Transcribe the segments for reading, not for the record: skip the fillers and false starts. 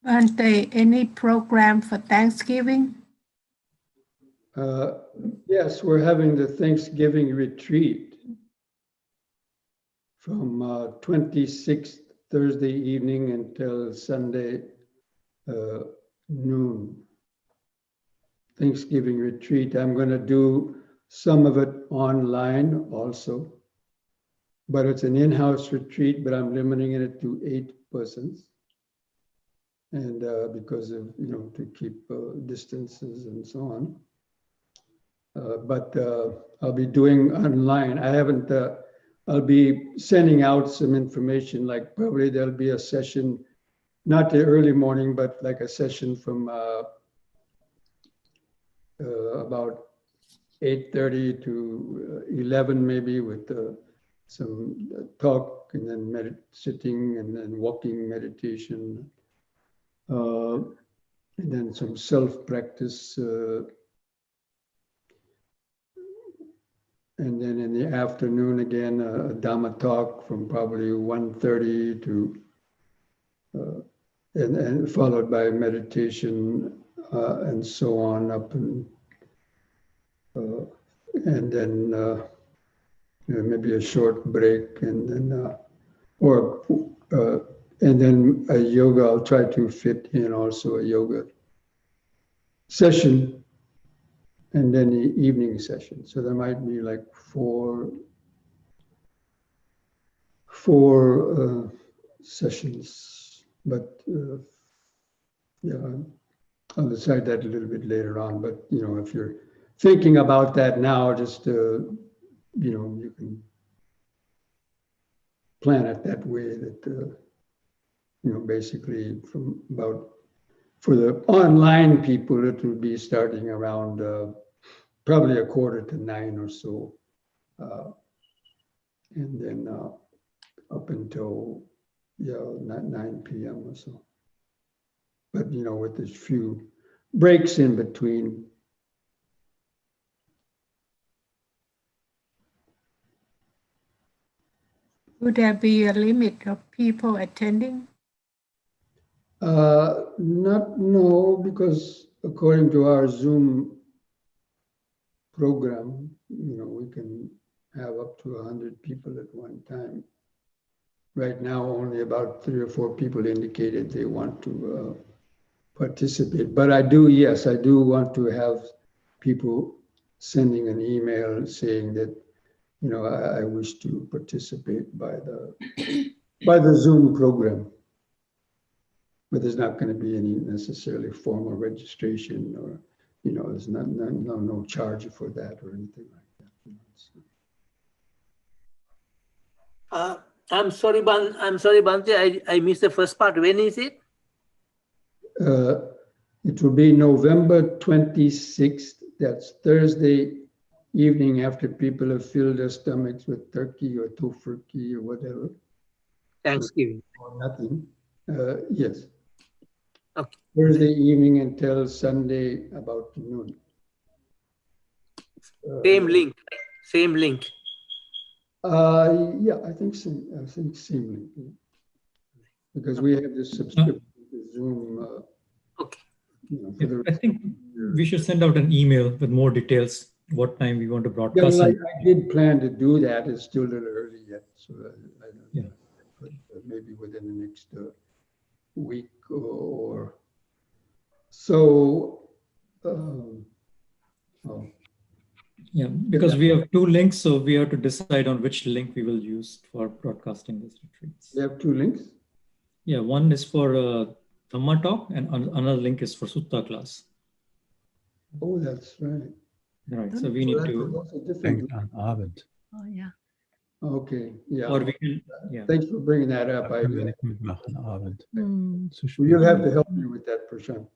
Bhante, any program for Thanksgiving? Yes, we're having the Thanksgiving retreat from 26th Thursday evening until Sunday noon. Thanksgiving retreat. I'm going to do some of it online also, but it's an in-house retreat, but I'm limiting it to 8 persons. And because of, to keep distances and so on. But I'll be doing online. I'll be sending out some information, like probably there'll be a session, not the early morning, but like a session from about 8:30 to 11 maybe, with some talk, and then sitting, and then walking meditation, and then some self-practice, and then in the afternoon again, a Dhamma talk from probably 1:30 to and followed by meditation, and so on up, and then maybe a short break, and then and then a yoga. I'll try to fit in also a yoga session, and then the evening session. So there might be like four sessions, but yeah, I'll decide that a little bit later on. But if you're thinking about that now, just you can plan it that way. That basically from about, for the online people, it will be starting around probably 8:45 or so, and then up until 9 p.m. or so. But with a few breaks in between. Would there be a limit of people attending? No, because according to our Zoom program, we can have up to 100 people at one time. Right now, only about 3 or 4 people indicated they want to participate. But I do want to have people sending an email saying that, I wish to participate by the Zoom program. But there's not going to be any necessarily formal registration, or there's no charge for that or anything like that. I'm sorry, Bhante, I missed the first part. When is it? It will be November 26th. That's Thursday evening, after people have filled their stomachs with turkey or tofurkey or whatever. Thanksgiving. Or nothing. Yes. Okay. Thursday evening until Sunday about noon. Same link. Same link. Yeah, I think same link. Yeah. Because we have this subscription to Zoom. Okay. I think we should send out an email with more details, what time we want to broadcast. Yeah, I did plan to do that. It's still a little early yet, so I don't know. But maybe within the next week or so. Yeah, because we have 2 links, so we have to decide on which link we will use for broadcasting these retreats. You have 2 links? Yeah, one is for Dhamma talk, and another link is for Sutta class. Oh, that's right. Right, so we need to. Abend. Oh, yeah. Okay, yeah. Or we can, yeah. Thanks for bringing that up. You'll have to help me with that, Prashant.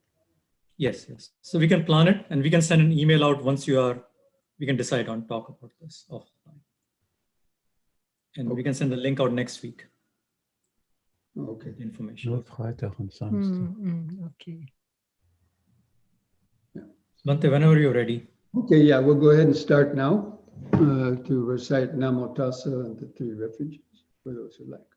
Yes. So we can plan it, and we can send an email out once we can decide on talk about this offline. And we can send the link out next week. Okay. Information. Nur Freitag und Samstag. Okay. Yeah. Bhante, whenever you're ready. Okay, yeah, we'll go ahead and start now to recite Namo Tassa and the 3 refuges for those who like.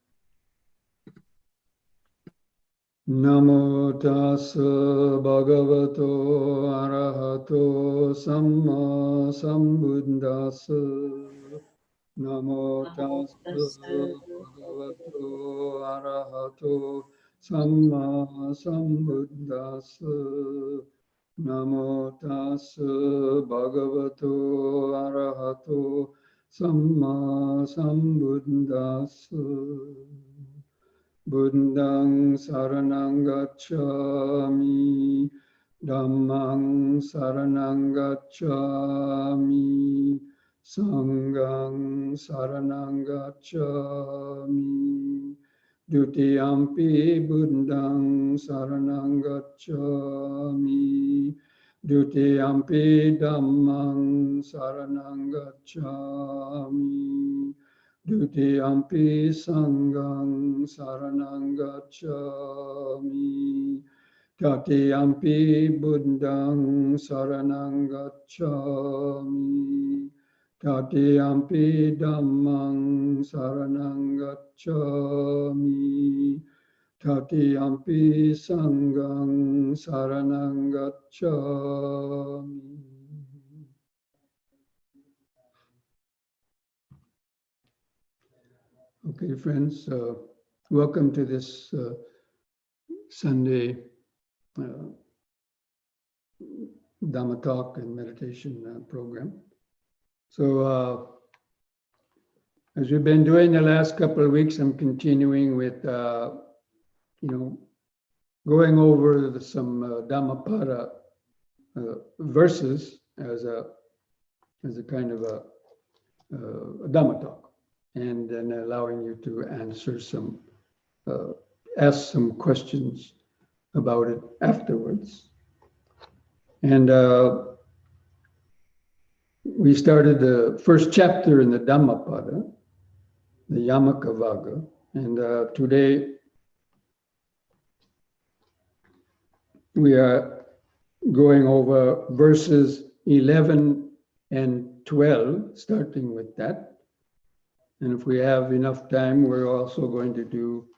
Namo tassa bhagavato arahato samma sambuddhassa. Namo tassa bhagavato arahato samma sambuddhassa. Namo tassa bhagavato arahato samma sambuddhassa. Buddhang saranang gacchami, Dhammang saranang gacchami, Sanghang saranang gacchami, Dutiyampi Buddhang saranang gacchami, Dutiyampi Dhammang saranang gacchami, Dutiyampi Sanghang saranang gacchami, Tatiyampi Buddhang saranang gacchami, Tatiyampi Dhammang saranang gacchami, Tatiyampi Sanghang saranang gacchami. Okay, friends, welcome to this Sunday Dhamma talk and meditation program. So, as we've been doing the last couple of weeks, I'm continuing with, going over some Dhammapada verses as a kind of a Dhamma talk, and then allowing you to answer ask some questions about it afterwards. And we started the first chapter in the Dhammapada, the Yamaka Vagga, and today we are going over verses 11 and 12, starting with that. And if we have enough time, we're also going to do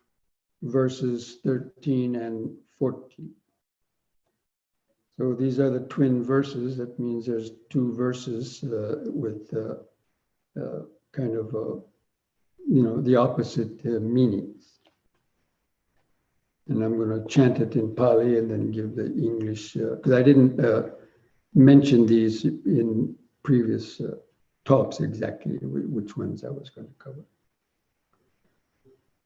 verses 13 and 14. So these are the twin verses. That means there's two verses with kind of, the opposite meanings. And I'm going to chant it in Pali and then give the English, because I didn't mention these in previous talks exactly which ones I was going to cover.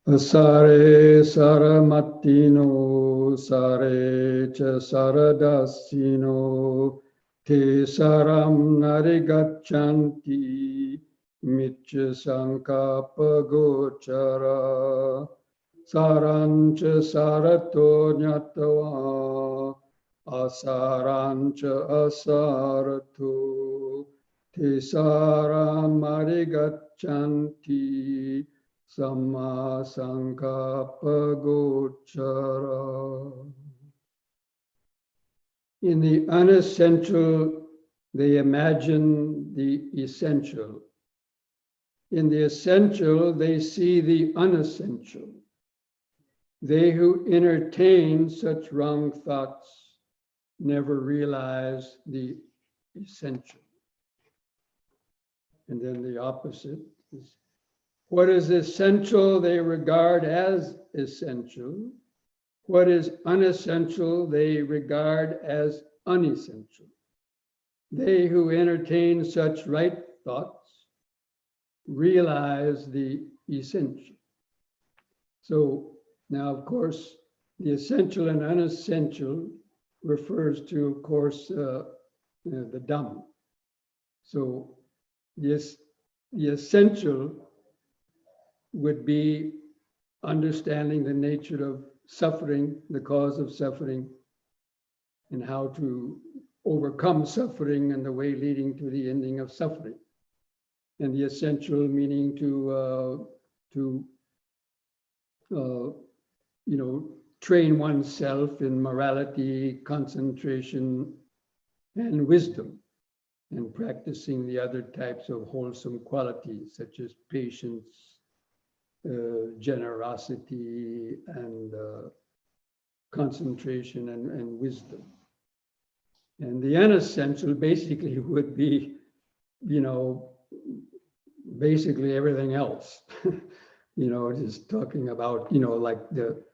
Asare saramatino sare cha saradasino te saram narigachanti mitya sankapa gochara sarancha sarato nyatava asarancha asarato te saram narigachanti Samma Sankappa Gochara. In the unessential, they imagine the essential. In the essential, they see the unessential. They who entertain such wrong thoughts never realize the essential. And then the opposite is, what is essential, they regard as essential. What is unessential, they regard as unessential. They who entertain such right thoughts realize the essential. So now, of course, the essential and unessential refers to, of course, the Dhamma. So yes, the essential would be understanding the nature of suffering, the cause of suffering, and how to overcome suffering and the way leading to the ending of suffering. And the essential meaning to train oneself in morality, concentration, and wisdom, and practicing the other types of wholesome qualities such as patience, generosity, and concentration and wisdom. And the unessential basically would be, basically everything else. Just talking about, like the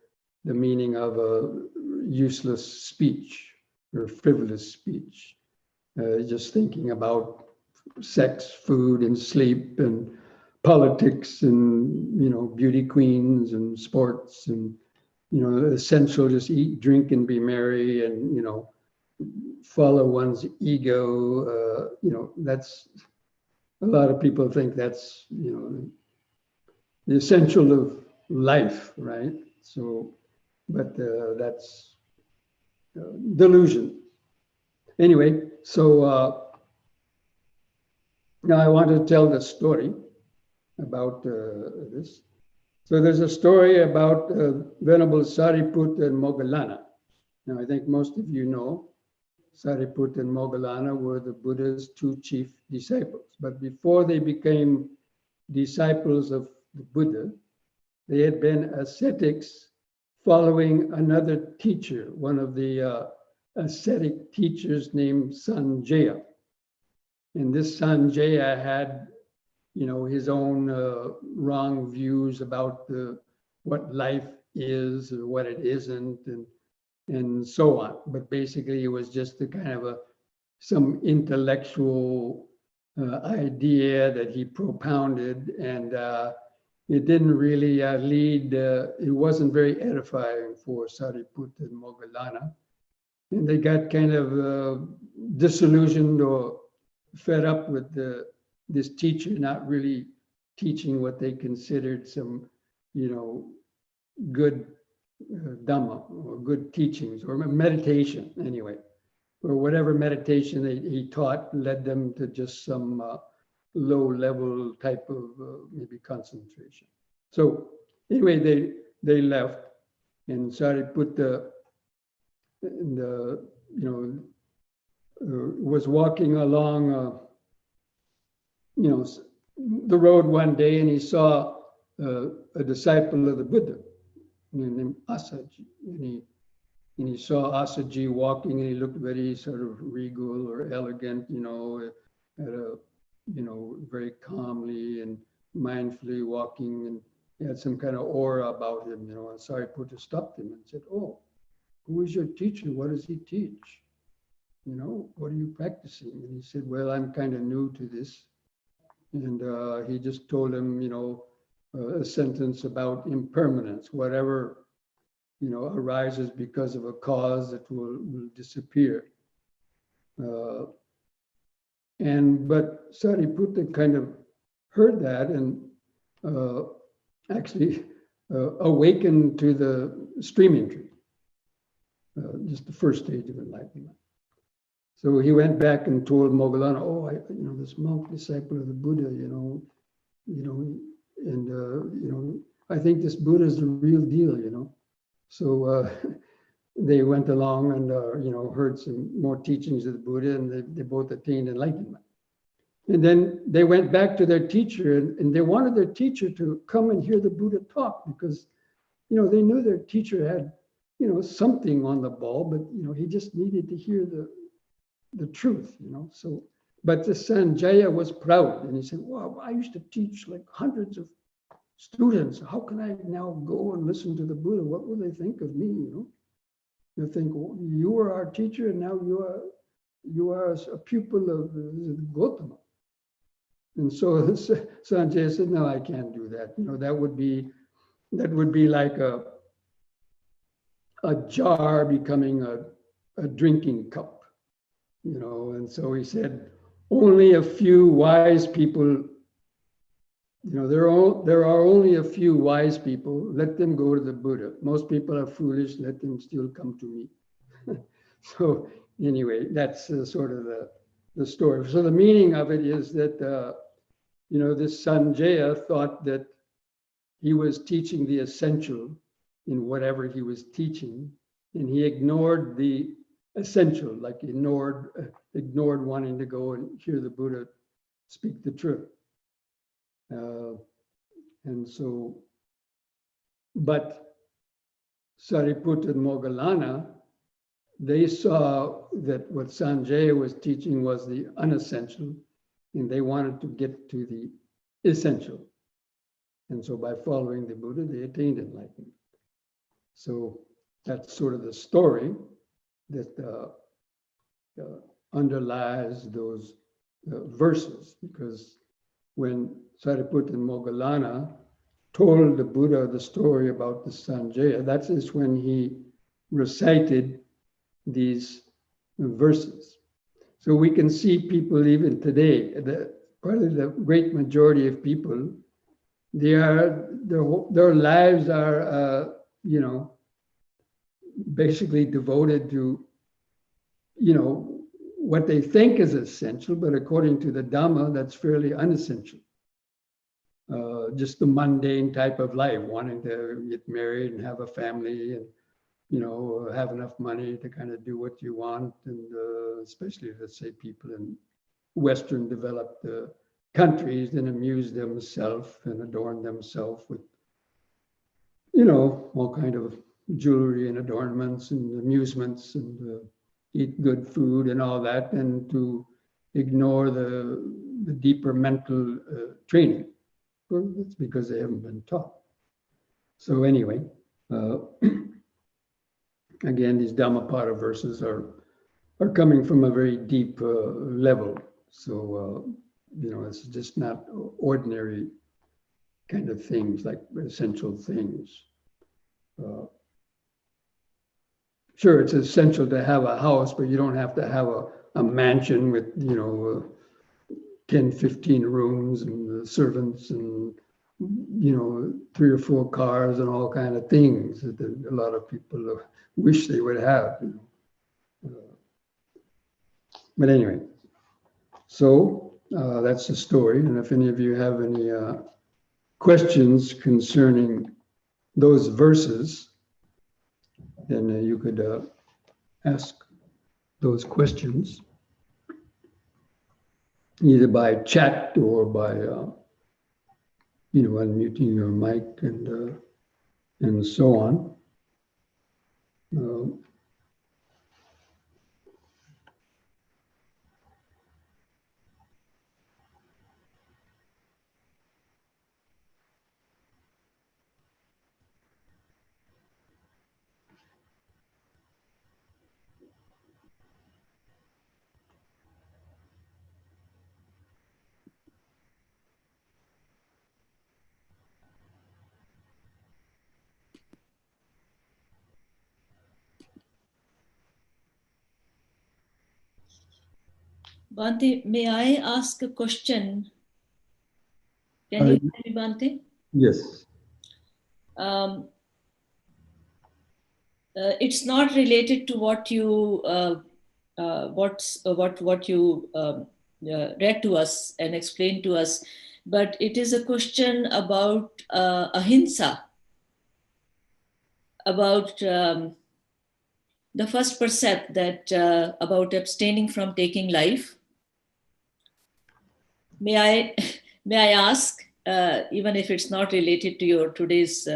meaning of a useless speech or frivolous speech. Just thinking about sex, food, and sleep, and politics, and beauty queens and sports, and essential, just eat, drink, and be merry, and follow one's ego. That's, a lot of people think that's the essential of life, right? So, but that's delusion. Anyway, so now I want to tell the story about this. So there's a story about Venerable Sariputta and Moggallana. Now I think most of you know Sariputta and Moggallana were the Buddha's two chief disciples. But before they became disciples of the Buddha, they had been ascetics following another teacher, one of the ascetic teachers named Sanjaya. And this Sanjaya had, his own wrong views about what life is or what it isn't, and so on. But basically, it was just a kind of some intellectual idea that he propounded, and it didn't really lead. It wasn't very edifying for Sariputta and Moggallana, and they got kind of disillusioned or fed up with this teacher not really teaching what they considered some, good Dhamma or good teachings or meditation anyway, or whatever meditation he taught led them to just some low level type of maybe concentration. So anyway, they left, and Sariputta was walking along the road one day, and he saw a disciple of the Buddha named Asaji, and he saw Asaji walking, and he looked very sort of regal or elegant, at a very calmly and mindfully walking, and he had some kind of aura about him, and Sariputta stopped him and said, "Oh, who is your teacher? What does he teach? What are you practicing?" And he said, "Well, I'm kind of new to this." And he just told him, a sentence about impermanence. Whatever, arises because of a cause that will disappear. But Sariputta kind of heard that and actually awakened to the stream entry, just the first stage of enlightenment. So he went back and told Moggallana, "Oh, this monk disciple of the Buddha, I think this Buddha is the real deal, So they went along and heard some more teachings of the Buddha, and they both attained enlightenment. And then they went back to their teacher, and they wanted their teacher to come and hear the Buddha talk, because they knew their teacher had something on the ball, but he just needed to hear the truth, So, but the Sanjaya was proud, and he said, "Well, I used to teach like hundreds of students. How can I now go and listen to the Buddha? What will they think of me? They'll think, well, you were our teacher, and now you are a pupil of Gautama." And so Sanjaya said, "No, I can't do that. That would be like a jar becoming a drinking cup." And so he said, only a few wise people, there are only a few wise people, let them go to the Buddha. Most people are foolish, let them still come to me. So anyway, that's sort of the story. So the meaning of it is that, this Sanjaya thought that he was teaching the essential in whatever he was teaching, and he ignored the essential, like ignored wanting to go and hear the Buddha speak the truth. And so, but Sariputta and Moggallana, they saw that what Sanjaya was teaching was the unessential, and they wanted to get to the essential. And so by following the Buddha, they attained enlightenment. So that's sort of the story that underlies those verses, because when Sariputta and Moggallana told the Buddha the story about the Sanjaya, that is when he recited these verses. So we can see people even today, probably the great majority of people, their lives are, basically devoted to, what they think is essential, but according to the Dhamma, that's fairly unessential. Just the mundane type of life, wanting to get married and have a family and, have enough money to kind of do what you want. And especially, let's say, people in Western developed countries, then amuse themselves and adorn themselves with, all kind of jewelry and adornments and amusements and eat good food and all that, and to ignore the deeper mental training. Well, that's because they haven't been taught. So anyway, again, these Dhammapada verses are coming from a very deep level. So, it's just not ordinary kind of things, like essential things. Sure, it's essential to have a house, but you don't have to have a mansion with, 10, 15 rooms and servants and, 3 or 4 cars and all kind of things that a lot of people wish they would have. But anyway, so that's the story. And if any of you have any questions concerning those verses, then you could ask those questions either by chat or by unmuting your mic and so on. Bhante, may I ask a question? Can you hear me, Bhante? Yes. It's not related to what you what you read to us and explained to us, but it is a question about ahimsa, about the first precept that about abstaining from taking life. May I ask, even if it's not related to your today's?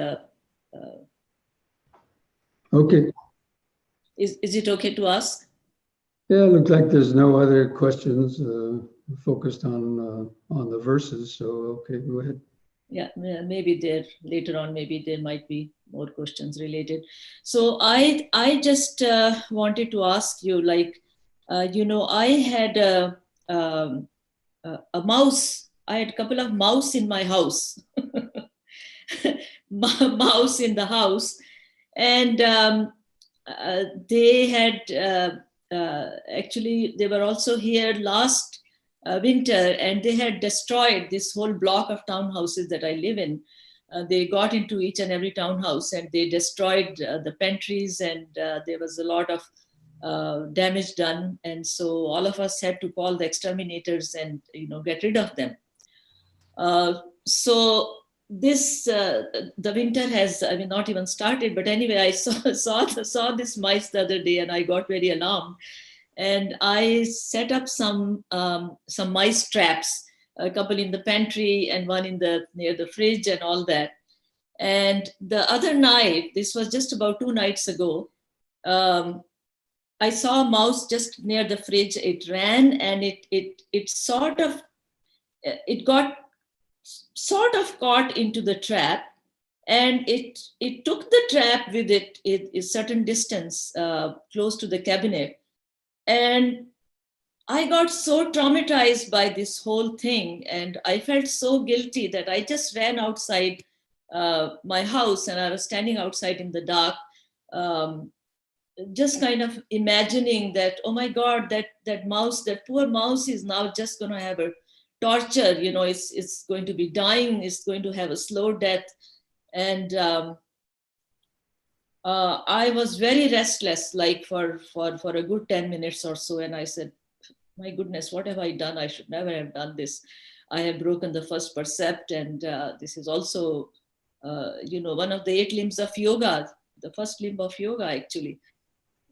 Okay. Is it okay to ask? Yeah, it looks like there's no other questions focused on the verses. So okay, go ahead. Yeah, maybe there later on, maybe there might be more questions related. So I just wanted to ask you, like, I had a mouse. I had a couple of mouse in my house, mouse in the house, and they had actually they were also here last winter, and they had destroyed this whole block of townhouses that I live in. They got into each and every townhouse and they destroyed the pantries, and there was a lot of damage done. And so all of us had to call the exterminators and get rid of them. So this the winter has, I mean, not even started, but anyway, I saw this mice the other day and I got very alarmed, and I set up some mice traps, a couple in the pantry and one in the near the fridge and all that. And the other night, this was just about 2 nights ago, I saw a mouse just near the fridge. It ran and it got sort of caught into the trap, and it took the trap with it a certain distance close to the cabinet. And I got so traumatized by this whole thing, and I felt so guilty that I just ran outside my house, and I was standing outside in the dark, just kind of imagining that, oh my God, that mouse, that poor mouse is now just going to have a torture, it's going to be dying, it's going to have a slow death. And I was very restless, like for a good 10 minutes or so. And I said, my goodness, what have I done? I should never have done this. I have broken the first percept. And this is also, one of the 8 limbs of yoga, the first limb of yoga, actually.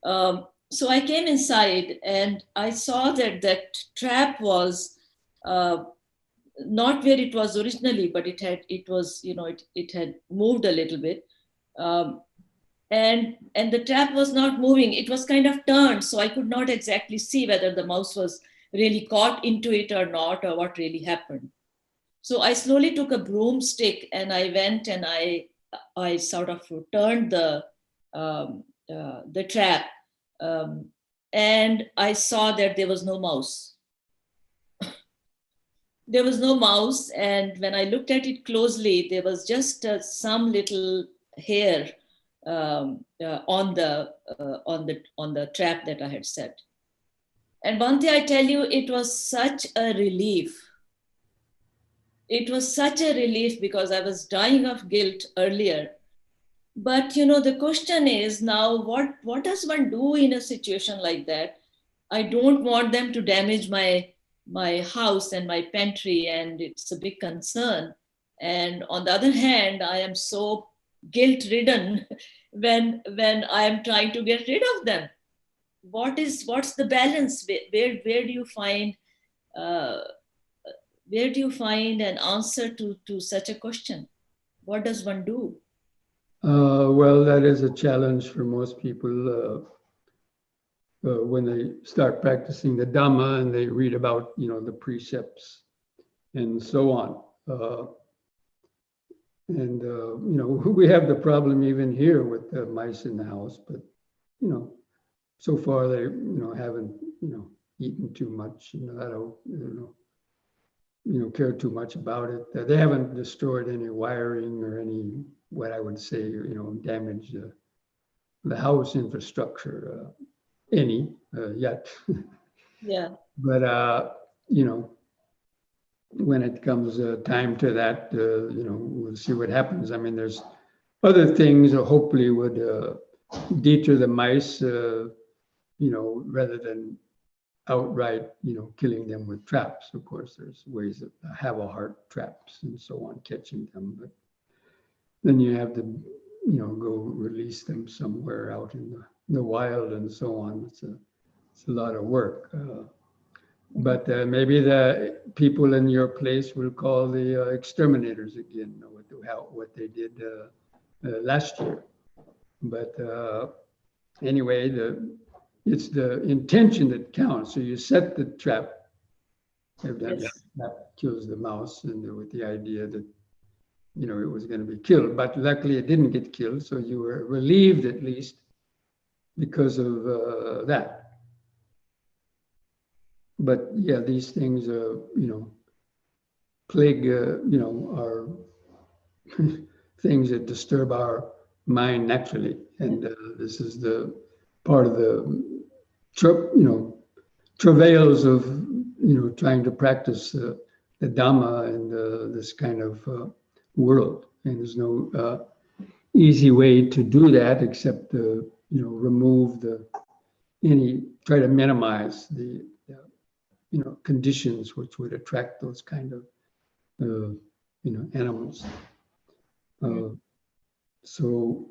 So I came inside and I saw that trap was not where it was originally, but it had moved a little bit. And the trap was not moving. It was kind of turned. So I could not exactly see whether the mouse was really caught into it or not, or what really happened. So I slowly took a broomstick and I went and I sort of turned the trap. And I saw that there was no mouse. There was no mouse. And when I looked at it closely, there was just some little hair on the trap that I had set. And Bhante, I tell you, it was such a relief. It was such a relief because I was dying of guilt earlier. But the question is now, what does one do in a situation like that? I don't want them to damage my house and my pantry, and it's a big concern. And on the other hand, I am so guilt-ridden when I am trying to get rid of them. What's the balance? Where do you find an answer to such a question? What does one do? Well, that is a challenge for most people when they start practicing the Dhamma and they read about, the precepts and so on. We have the problem even here with the mice in the house, but, so far they, haven't, eaten too much. I don't, care too much about it. They haven't destroyed any wiring or any, what I would say, damaged the house infrastructure yet. Yeah. But, when it comes time to that, we'll see what happens. I mean, there's other things that hopefully would deter the mice, rather than outright, killing them with traps. Of course, there's ways that have a heart traps and so on, catching them. But then you have to, go release them somewhere out in the wild and so on. It's a lot of work. But maybe the people in your place will call the exterminators again, what they did last year. But anyway, it's the intention that counts. So you set the trap, that kills the mouse, and with the idea that it was going to be killed. But luckily, it didn't get killed, so you were relieved at least because of that. But yeah, these things, plague, are things that disturb our mind naturally, and this is the part of the travails of trying to practice the Dhamma and this kind of world. And there's no easy way to do that except remove try to minimize the conditions which would attract those kind of animals. So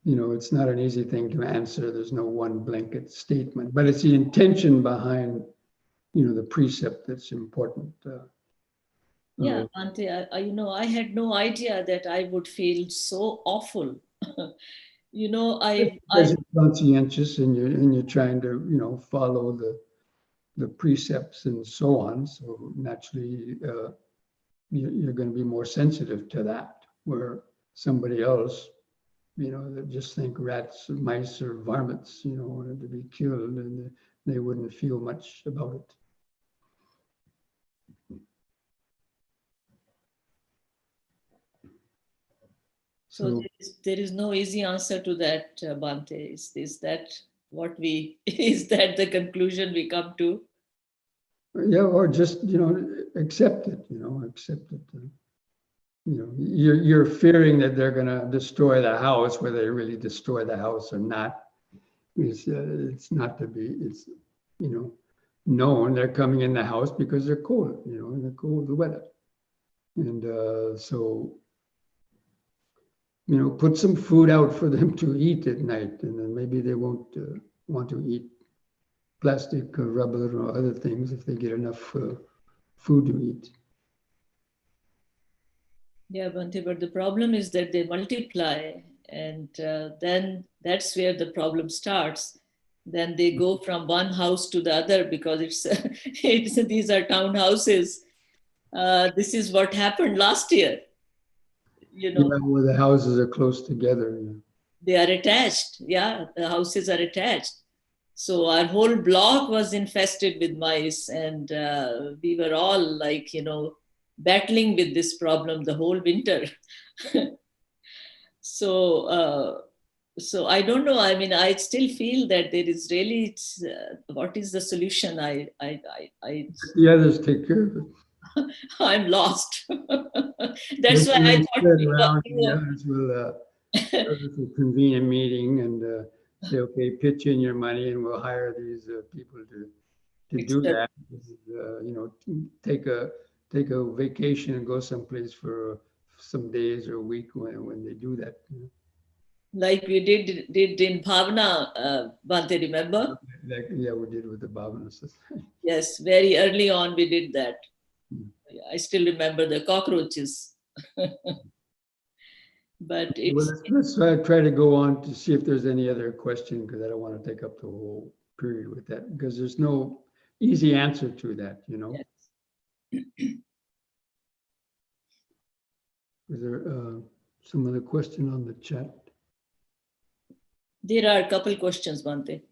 it's not an easy thing to answer. There's no one blanket statement, but it's the intention behind the precept that's important. Yeah, Bhante, I had no idea that I would feel so awful. Because you're conscientious and you're trying to follow the precepts and so on. So naturally, you're going to be more sensitive to that. Where somebody else, that just think rats or mice or varmints, wanted to be killed, and they wouldn't feel much about it. So there is no easy answer to that, Bhante. Is that what is that the conclusion we come to? Yeah, or just accept it. Accept it. You're fearing that they're going to destroy the house, whether they really destroy the house or not. It's not to be. It's known they're coming in the house because they're cold. In the cold weather, and so. Put some food out for them to eat at night, and then maybe they won't want to eat plastic or rubber or other things if they get enough food to eat. Yeah, Bhante, but the problem is that they multiply, and then that's where the problem starts. Then they go from one house to the other because these are townhouses. This is what happened last year. Yeah, where the houses are close together. They are attached. Yeah, the houses are attached. So our whole block was infested with mice, and we were all like, battling with this problem the whole winter. So I don't know. I mean, I still feel that there is really, what is the solution? The others take care of it. I'm lost. That's why I thought the others will convene a meeting and say, okay, pitch in your money and we'll hire these people to do that. Take a vacation and go someplace for some days or a week when they do that. Like we did in Bhavana, Bhante, remember? Yeah, we did with the Bhavana system. Yes, very early on we did that. I still remember the cockroaches. But let's try to go on to see if there's any other question, because I don't want to take up the whole period with that, because there's no easy answer to that, Yes. Is there some other question on the chat? There are a couple questions, Bhante.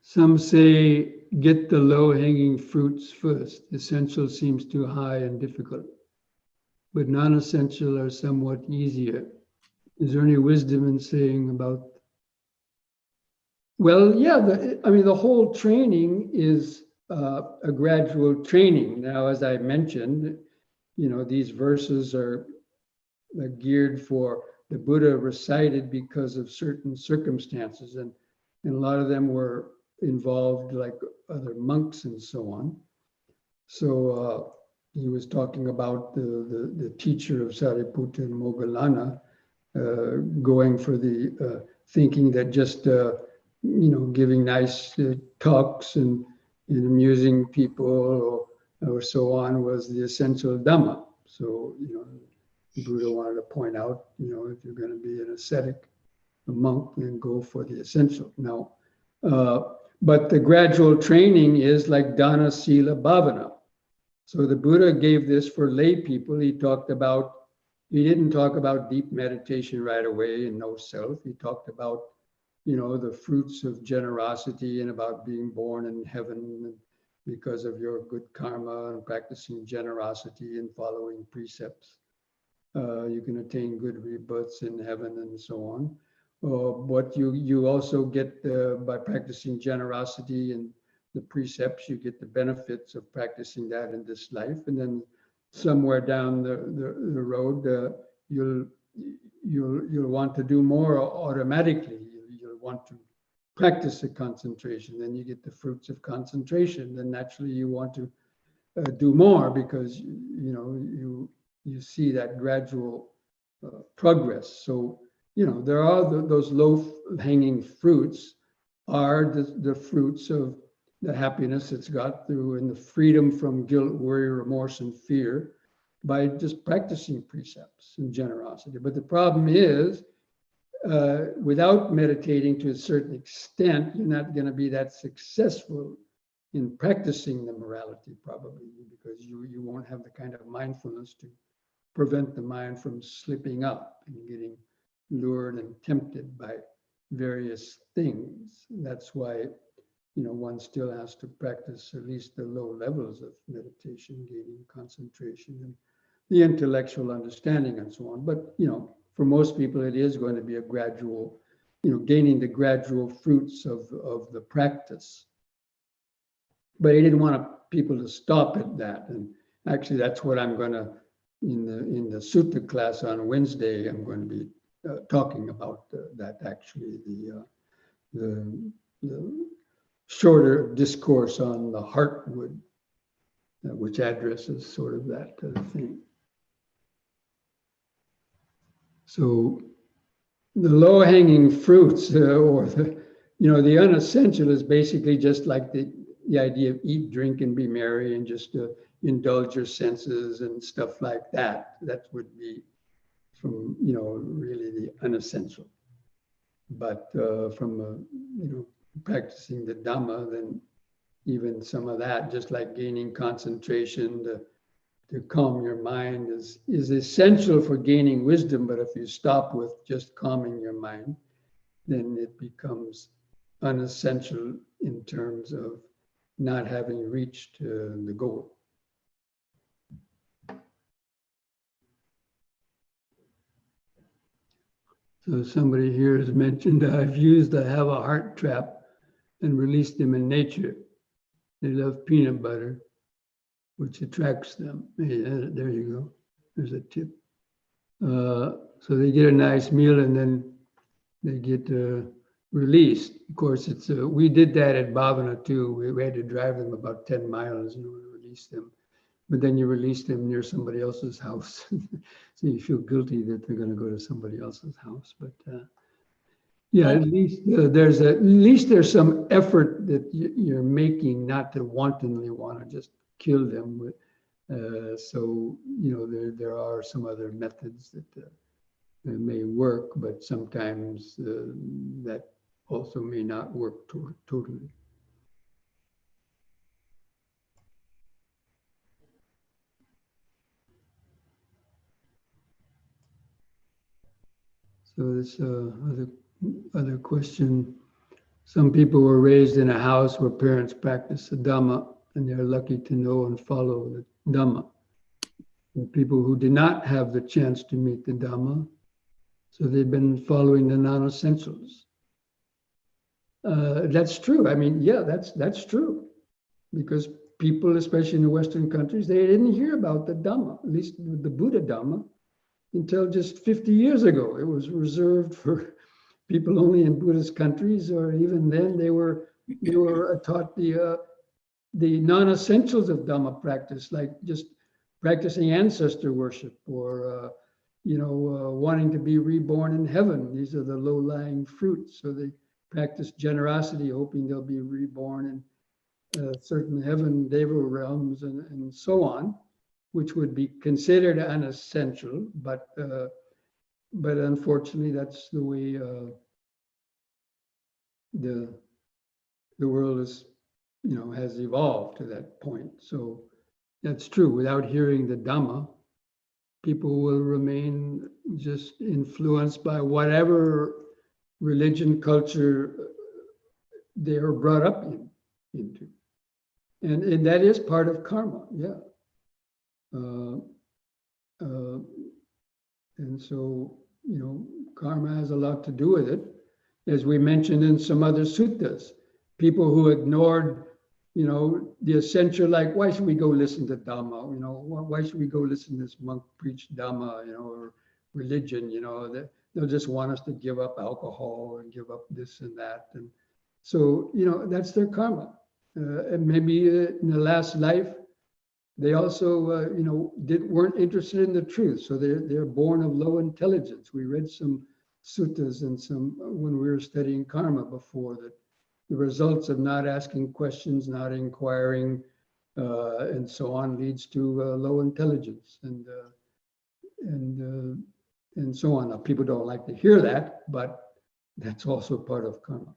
Some say get the low-hanging fruits first. Essential seems too high and difficult, but non-essential are somewhat easier. Is there any wisdom in saying about? Well, yeah, the whole training is a gradual training. Now, as I mentioned, these verses are geared for the Buddha recited because of certain circumstances, and a lot of them were involved like other monks and so on. So he was talking about the teacher of Sariputta and Moggallana going for the thinking that just giving nice talks and amusing people or so on was the essential Dhamma. So Buddha wanted to point out, if you're going to be an ascetic, a monk, then go for the essential. Now, but the gradual training is like dana, sila, bhavana. So the Buddha gave this for lay people. He didn't talk about deep meditation right away and no self. He talked about, the fruits of generosity and about being born in heaven because of your good karma and practicing generosity and following precepts. You can attain good rebirths in heaven and so on. But you also get, by practicing generosity and the precepts, you get the benefits of practicing that in this life. And then somewhere down the road, you'll want to do more automatically. You'll want to practice the concentration. Then you get the fruits of concentration. Then naturally you want to do more because, you see that gradual progress. So, there are those low-hanging fruits are the fruits of the happiness it's got through and the freedom from guilt, worry, remorse, and fear by just practicing precepts and generosity. But the problem is, without meditating to a certain extent, you're not going to be that successful in practicing the morality, probably, because you won't have the kind of mindfulness to prevent the mind from slipping up and getting lured and tempted by various things. That's why, one still has to practice at least the low levels of meditation, gaining concentration and the intellectual understanding and so on. But, for most people, it is going to be a gradual, gaining the gradual fruits of the practice. But he didn't want people to stop at that. And actually, that's what I'm going to, in the sutta class on Wednesday, I'm going to be talking about that, actually, the shorter discourse on the heartwood, which addresses sort of that thing. So the low-hanging fruits, or the unessential, is basically just like the idea of eat, drink, and be merry, and just indulge your senses and stuff like that. That would be from, really the unessential. But from, practicing the Dhamma, then even some of that, just like gaining concentration, to calm your mind is essential for gaining wisdom. But if you stop with just calming your mind, then it becomes unessential in terms of not having reached the goal. So somebody here has mentioned, I've used the have a heart trap and released them in nature. They love peanut butter, which attracts them. Hey, there you go. There's a tip. So they get a nice meal and then they get released. Of course, we did that at Bhavana too. We had to drive them about 10 miles in order to release them. But then you release them near somebody else's house. So you feel guilty that they're going to go to somebody else's house. But yeah, at least there's some effort that you're making not to wantonly want to just kill them. So, there are some other methods that may work, but sometimes that also may not work totally. So this other question, some people were raised in a house where parents practice the Dhamma, and they're lucky to know and follow the Dhamma. And people who did not have the chance to meet the Dhamma, so they've been following the non-essentials. That's true. I mean, yeah, that's true. Because people, especially in the Western countries, they didn't hear about the Dhamma, at least the Buddha Dhamma, until just 50 years ago. It was reserved for people only in Buddhist countries, or even then they were taught the non-essentials of Dhamma practice, like just practicing ancestor worship, or wanting to be reborn in heaven. These are the low-lying fruits. So they practice generosity, hoping they'll be reborn in certain heaven, deva realms, and so on, which would be considered unessential, but unfortunately, that's the way the world is, has evolved to that point. So that's true. Without hearing the Dhamma, people will remain just influenced by whatever religion, culture they are brought up into, and that is part of karma. Yeah. And so, karma has a lot to do with it. As we mentioned in some other suttas, people who ignored, the essential, like, why should we go listen to Dhamma? Why should we go listen to this monk preach Dhamma, or religion, they'll just want us to give up alcohol and give up this and that. And so, that's their karma. And maybe in the last life, they also, weren't interested in the truth. So they're born of low intelligence. We read some suttas and when we were studying karma before, that the results of not asking questions, not inquiring, and so on leads to low intelligence and so on. Now, people don't like to hear that, but that's also part of karma.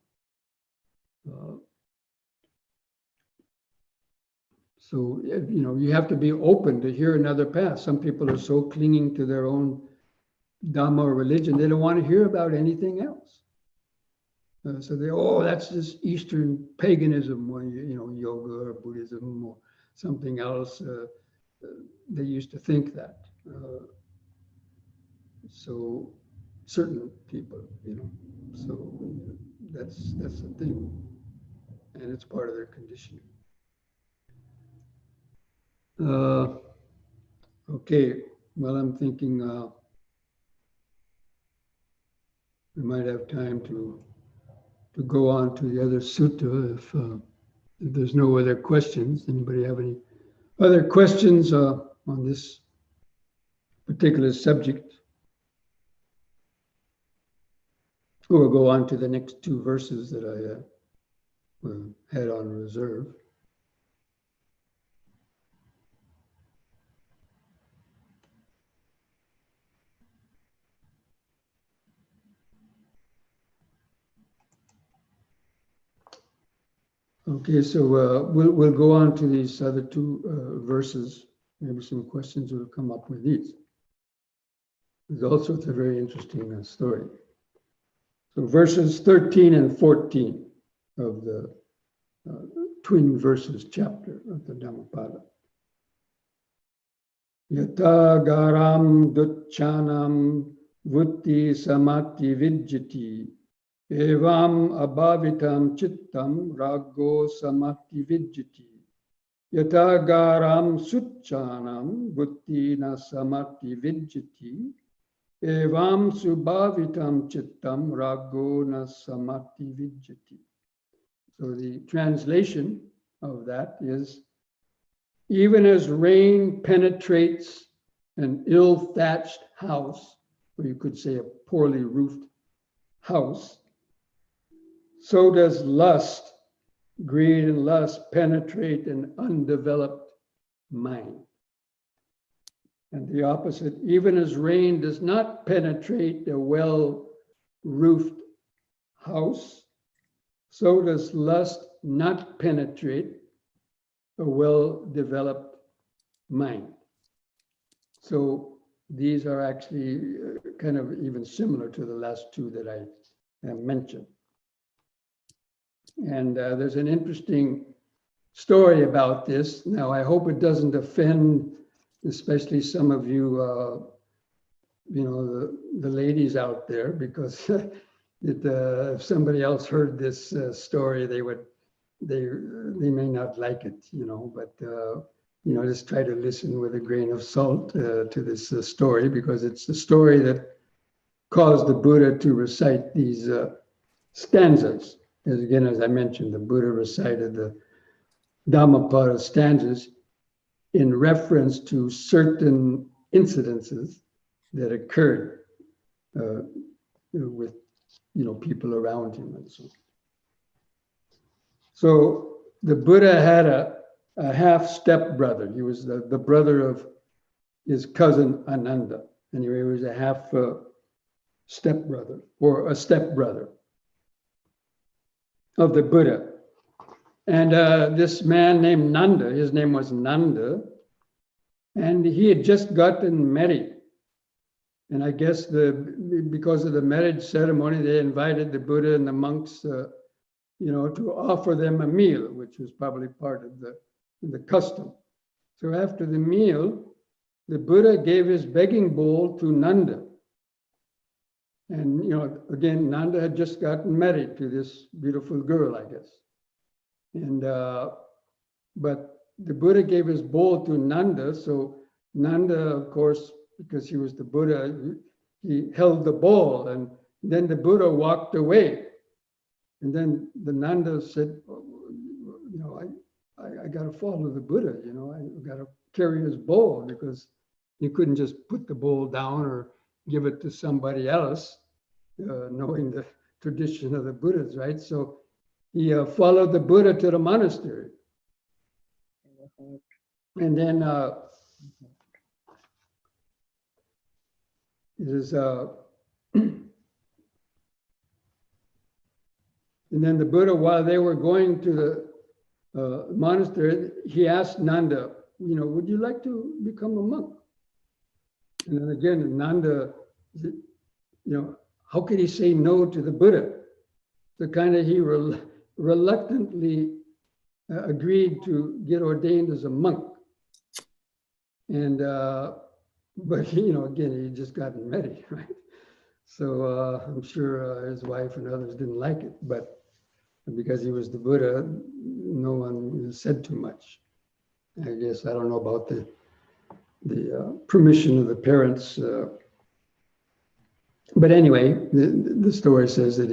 So, you know, you have to be open to hear another path. Some people are so clinging to their own Dhamma or religion, they don't want to hear about anything else. So they, oh, that's just Eastern paganism, or, you know, yoga or Buddhism or something else. They used to think that. So certain people, you know, so that's the thing, and it's part of their conditioning. Okay, well, I'm thinking we might have time to go on to the other sutta if there's no other questions. Anybody have any other questions on this particular subject? We'll go on to the next two verses that I had on reserve. Okay, so we'll go on to these other two verses. Maybe some questions will come up with these. There's also a very interesting story. So verses 13 and 14 of the twin verses chapter of the Dhammapada. Yata garam ducchanam vutti samati vijjati evam abhavitam chittam rago samati vijjati. Yata garam succhanam vutti na samati vijjati evam subhavitam chittam rago na samati vijjati. So the translation of that is, even as rain penetrates an ill-thatched house, or you could say a poorly roofed house, so does lust, greed and lust penetrate an undeveloped mind. And the opposite, even as rain does not penetrate a well-roofed house, so does lust not penetrate a well-developed mind. So these are actually kind of even similar to the last two that I mentioned. And there's an interesting story about this. Now, I hope it doesn't offend, especially some of you, you know, the ladies out there, because if somebody else heard this story, they may not like it, you know, but, you know, just try to listen with a grain of salt to this story, because it's the story that caused the Buddha to recite these stanzas. As I mentioned, the Buddha recited the Dhammapada stanzas in reference to certain incidences that occurred with, you know, people around him and so on. So the Buddha had a half stepbrother. He was the brother of his cousin Ananda. Anyway, he was a half stepbrother, or a stepbrother of the Buddha. And this man named Nanda, his name was Nanda, and he had just gotten married. And I guess because of the marriage ceremony, they invited the Buddha and the monks, you know, to offer them a meal, which was probably part of the custom. So after the meal, the Buddha gave his begging bowl to Nanda. And, you know, again, Nanda had just gotten married to this beautiful girl, I guess. And, but the Buddha gave his bowl to Nanda. So Nanda, of course, because he was the Buddha, he held the bowl, and then the Buddha walked away. And then the Nanda said, oh, you know, I got to follow the Buddha, you know, I got to carry his bowl, because you couldn't just put the bowl down or give it to somebody else, knowing the tradition of the Buddhas, right? So he followed the Buddha to the monastery. And then and then the Buddha, while they were going to the monastery, he asked Nanda, would you like to become a monk? And then again, Nanda, how could he say no to the Buddha? So kind of he reluctantly agreed to get ordained as a monk. And, but again, he had just gotten ready, right? So I'm sure his wife and others didn't like it, but because he was the Buddha, no one said too much. I guess I don't know about the permission of the parents. But anyway, the story says that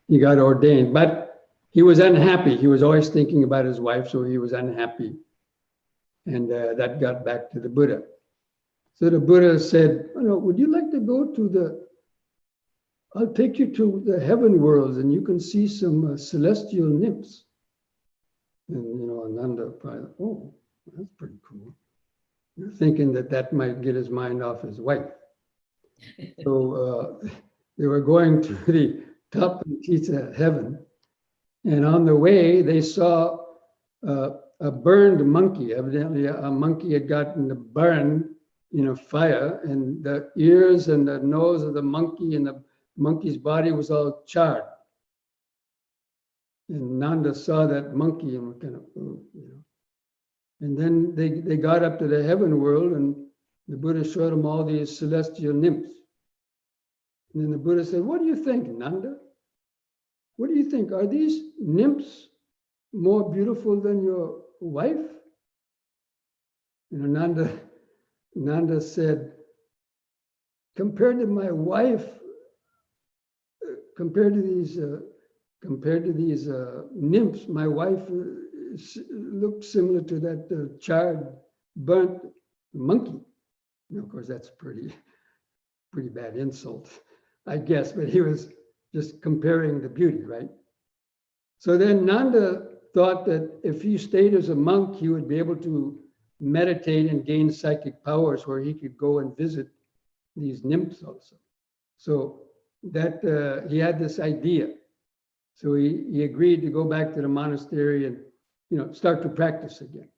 he got ordained, but he was unhappy. He was always thinking about his wife, so he was unhappy. And that got back to the Buddha. So the Buddha said, would you like to go to I'll take you to the heaven worlds and you can see some celestial nymphs. And, Ananda probably, oh, that's pretty cool. Thinking that might get his mind off his wife. So they were going to the top of heaven. And on the way, they saw a burned monkey. Evidently, a monkey had gotten burned in a fire, and the ears and the nose of the monkey and the monkey's body was all charred. And Nanda saw that monkey and kind of, And then they got up to the heaven world, and the Buddha showed them all these celestial nymphs. And then the Buddha said, what do you think, Nanda? What do you think? Are these nymphs more beautiful than your wife? Nanda said, compared to my wife, compared to these nymphs, my wife looked similar to that charred, burnt monkey. And of course, that's pretty bad insult, I guess, but he was just comparing the beauty, right? So then Nanda thought that if he stayed as a monk, he would be able to meditate and gain psychic powers where he could go and visit these nymphs also. So that he had this idea. So he agreed to go back to the monastery and start to practice again.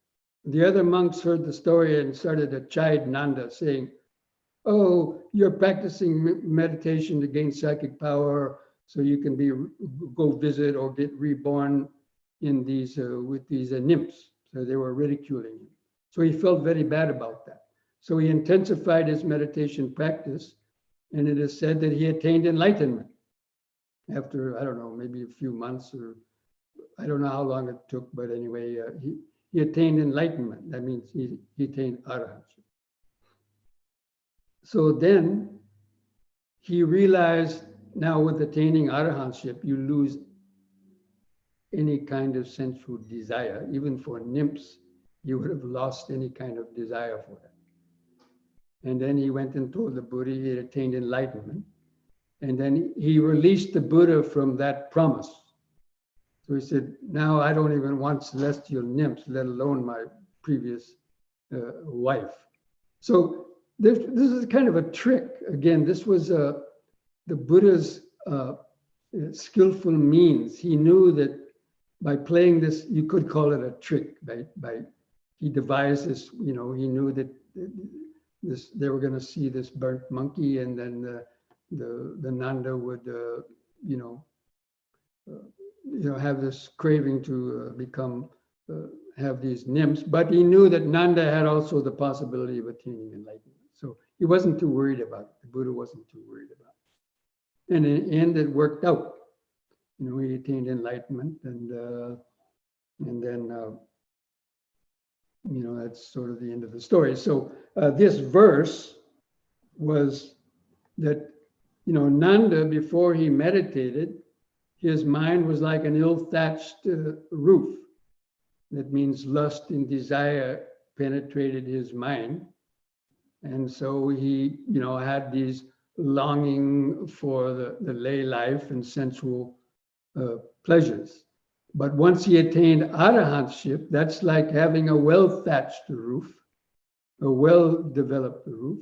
The other monks heard the story and started to chide Nanda, saying, oh, you're practicing meditation to gain psychic power so you can go visit or get reborn in these with these nymphs. So they were ridiculing him. So he felt very bad about that. So he intensified his meditation practice, and it is said that he attained enlightenment after, I don't know, maybe a few months, or I don't know how long it took, but anyway, he attained enlightenment. That means he attained arahantship. So then he realized, now with attaining arahantship, you lose any kind of sensual desire. Even for nymphs, you would have lost any kind of desire for them. And then he went and told the Buddha he had attained enlightenment. And then he released the Buddha from that promise. So he said, now I don't even want celestial nymphs, let alone my previous wife. So this is kind of a trick. Again, this was the Buddha's skillful means. He knew that by playing this, you could call it a trick, right? He devised this, he knew that they were going to see this burnt monkey, and then the Nanda would, have this craving to have these nymphs. But he knew that Nanda had also the possibility of attaining enlightenment. So he wasn't too worried about it. The Buddha wasn't too worried about it. And in the end, it worked out. He attained enlightenment, and then that's sort of the end of the story. So this verse was that, Nanda, before he meditated, his mind was like an ill-thatched roof. That means lust and desire penetrated his mind. And so he, had these longing for the lay life and sensual pleasures. But once he attained arahantship, that's like having a well-thatched roof, a well-developed roof,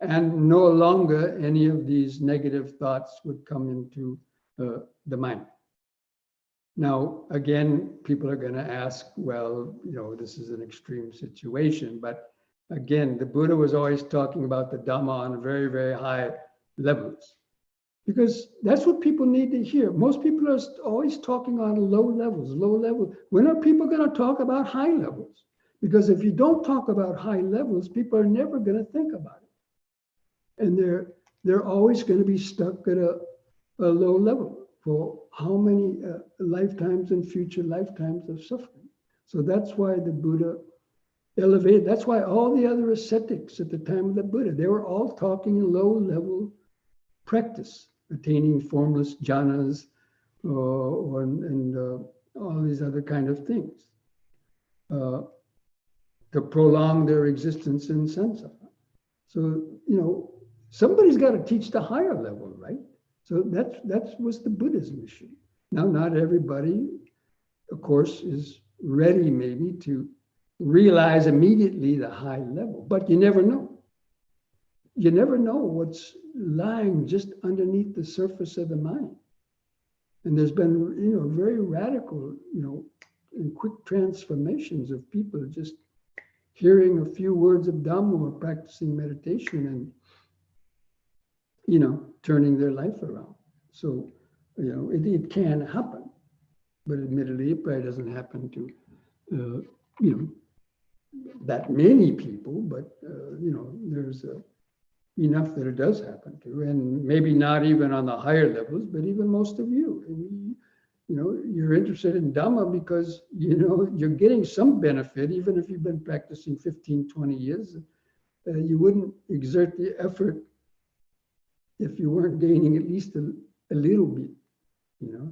and no longer any of these negative thoughts would come into the mind. Now, again, people are going to ask, well, this is an extreme situation, but again, the Buddha was always talking about the Dhamma on very, very high levels, because that's what people need to hear. Most people are always talking on low levels. When are people going to talk about high levels? Because if you don't talk about high levels, people are never going to think about it. And they're always going to be stuck at a low level for how many lifetimes and future lifetimes of suffering. So that's why the Buddha elevated. That's why all the other ascetics at the time of the Buddha, they were all talking in low-level practice, attaining formless jhanas and all these other kind of things to prolong their existence in samsara. So, somebody's got to teach the higher level, right? So that was the Buddha's mission. Now, not everybody, of course, is ready maybe to realize immediately the high level, but you never know. You never know what's lying just underneath the surface of the mind. And there's been, very radical, and quick transformations of people just hearing a few words of Dhamma or practicing meditation and, turning their life around. So, it can happen, but admittedly, it probably doesn't happen to, that many people, but, there's enough that it does happen to, and maybe not even on the higher levels, but even most of you. And, you're interested in Dhamma because, you're getting some benefit, even if you've been practicing 15, 20 years. You wouldn't exert the effort if you weren't gaining at least a little bit,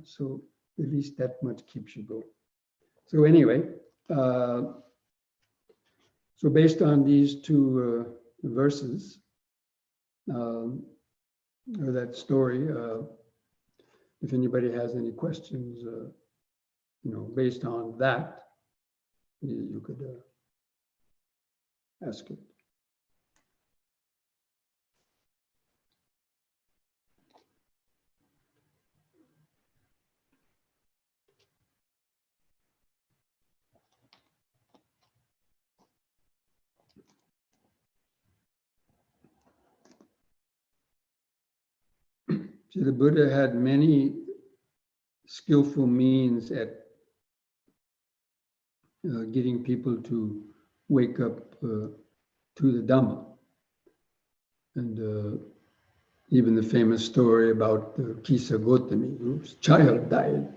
so at least that much keeps you going. So anyway, so based on these two verses, or that story, if anybody has any questions, based on that, you could ask it. See, the Buddha had many skillful means at getting people to wake up to the Dhamma. And even the famous story about Kisa Gotami, whose child died.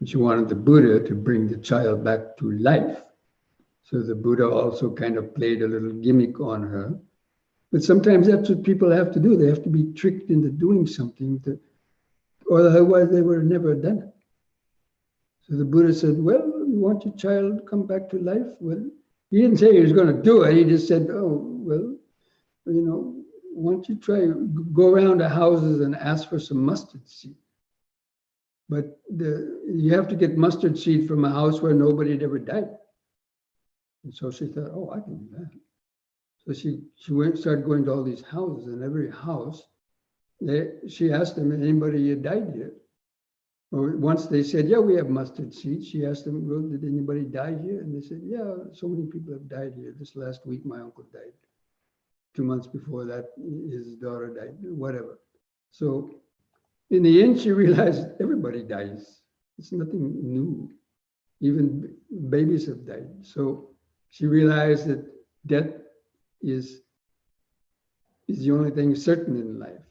And she wanted the Buddha to bring the child back to life. So the Buddha also kind of played a little gimmick on her. But sometimes that's what people have to do. They have to be tricked into doing something, or otherwise they would have never done it. So the Buddha said, well, you want your child to come back to life? Well, he didn't say he was going to do it. He just said, oh, well, why don't you try, go around to houses and ask for some mustard seed. But you have to get mustard seed from a house where nobody had ever died. And so she thought, oh, I can do that. So she started going to all these houses, and every house, she asked them, anybody had died yet? Or once they said, yeah, we have mustard seeds. She asked them, well, did anybody die here? And they said, yeah, so many people have died here. This last week, my uncle died. 2 months before that, his daughter died, whatever. So in the end, she realized everybody dies. It's nothing new. Even babies have died. So she realized that death is the only thing certain in life.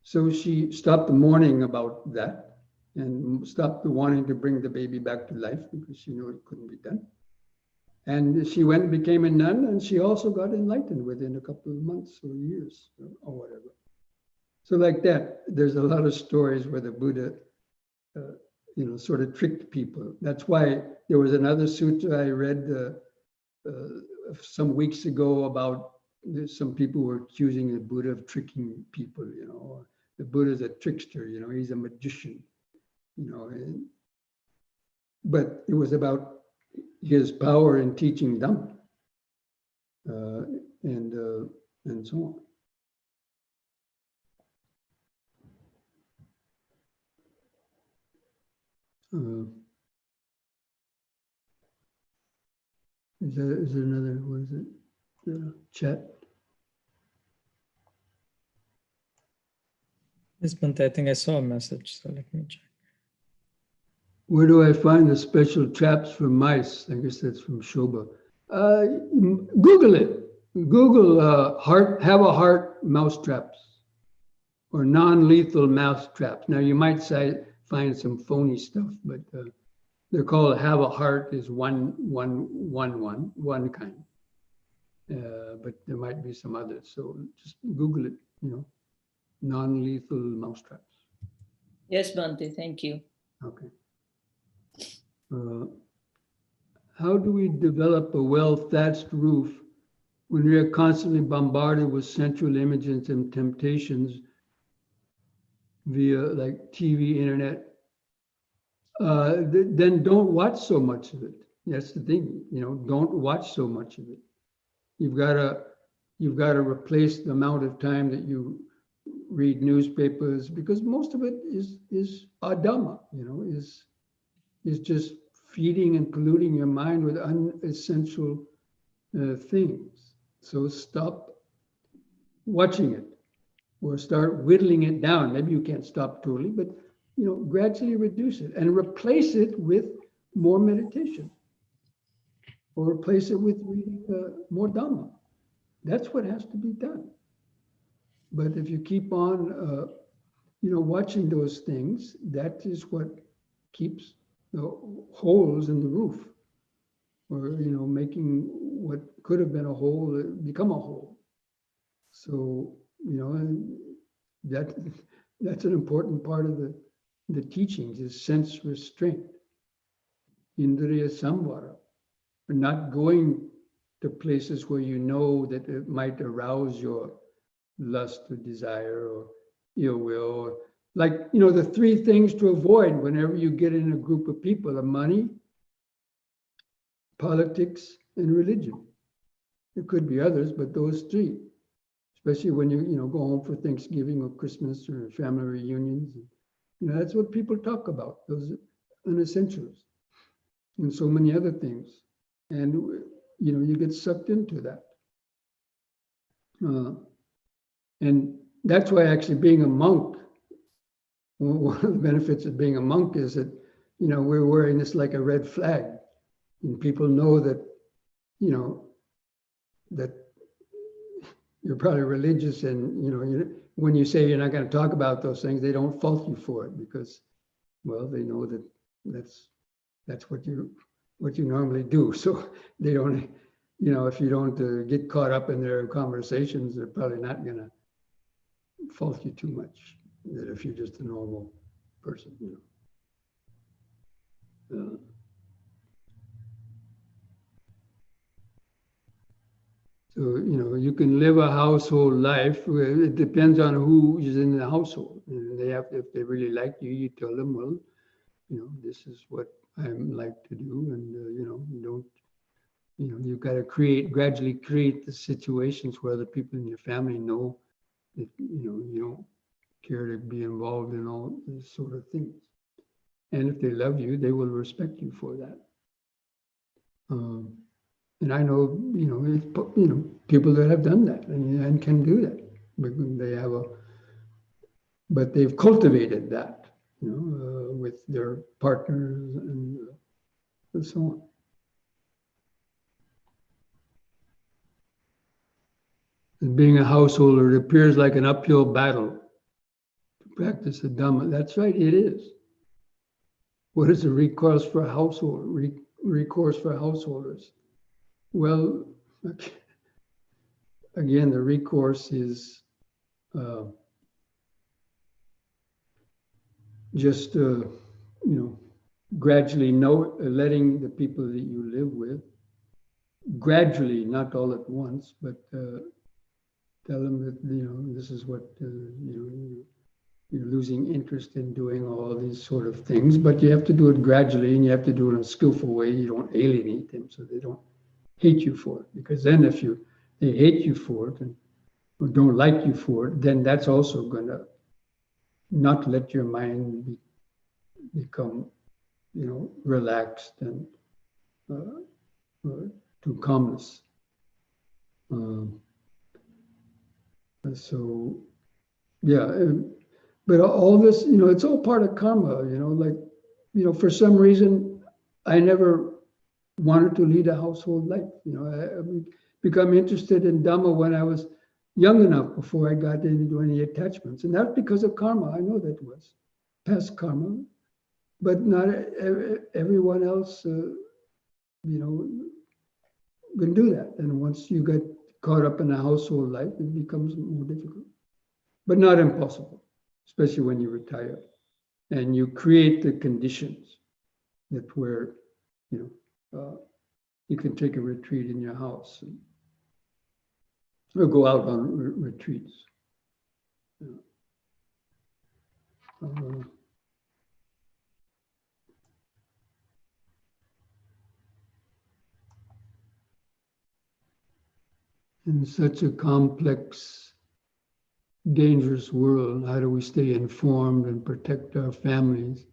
So she stopped mourning about that and stopped wanting to bring the baby back to life because she knew it couldn't be done. And she went and became a nun, and she also got enlightened within a couple of months or years or whatever. So like that, there's a lot of stories where the Buddha, sort of tricked people. That's why there was another sutta I read some weeks ago about some people were accusing the Buddha of tricking people, the Buddha's a trickster, he's a magician, and but it was about his power in teaching Dhamma, and so on. Is there another, what is it, chat? Yes, Bhante, I think I saw a message, so let me check. Where do I find the special traps for mice? I guess that's from Shobha. Google it. Google have a heart mouse traps or non-lethal mouse traps. Now you might find some phony stuff, but they're called have a heart is one kind. But there might be some others. So just Google it, non-lethal mouse traps. Yes, Bhante, thank you. Okay. How do we develop a well-thatched roof when we are constantly bombarded with sensual images and temptations via like TV, internet? Then don't watch so much of it. That's the thing, don't watch so much of it. You've got to replace the amount of time that you read newspapers, because most of it is adhamma, is just feeding and polluting your mind with unessential things. So stop watching it, or start whittling it down. Maybe you can't stop totally, but gradually reduce it and replace it with more meditation, or replace it with reading more Dhamma. That's what has to be done. But if you keep on, watching those things, that is what keeps the holes in the roof, or making what could have been a hole become a hole. So that's an important part of the teachings, is sense restraint, indriya samvara, or not going to places where you know that it might arouse your lust or desire or ill will, or like, the three things to avoid whenever you get in a group of people are money, politics, and religion. There could be others, but those three, especially when you go home for Thanksgiving or Christmas or family reunions, that's what people talk about, those unessentials, and so many other things. And you get sucked into that. And that's why actually being a monk, one of the benefits of being a monk is that, we're wearing this like a red flag, and people know that, that you're probably religious, and, when you say you're not going to talk about those things, they don't fault you for it, because, well, they know that that's what you normally do. So they don't, if you don't get caught up in their conversations, they're probably not going to fault you too much, that if you're just a normal person, So, you can live a household life. It depends on who is in the household. And if they really like you, you tell them, well, this is what I like to do. And, you've got to gradually create the situations where the people in your family know that, you don't care to be involved in all these sort of things. And if they love you, they will respect you for that. And I know, people that have done that and can do that. But they've cultivated that, with their partners and so on. And being a householder, it appears like an uphill battle to practice the Dhamma. That's right, it is. What is the recourse for householders? Well, again, the recourse is just, gradually letting the people that you live with, gradually, not all at once, but tell them that, this is what, you're losing interest in doing all these sort of things, but you have to do it gradually and you have to do it in a skillful way. You don't alienate them so they don't hate you for it. Because then if they hate you for it and or don't like you for it, then that's also going to not let your mind become, relaxed and to calmness. So, yeah, but all this, it's all part of karma, for some reason, I never wanted to lead a household life. I become interested in Dhamma when I was young enough before I got into any attachments. And that's because of karma. I know that was past karma, but not everyone else, can do that. And once you get caught up in a household life, it becomes more difficult, but not impossible, especially when you retire and you create the conditions that where, you can take a retreat in your house or go out on retreats. In such a complex, dangerous world, how do we stay informed and protect our families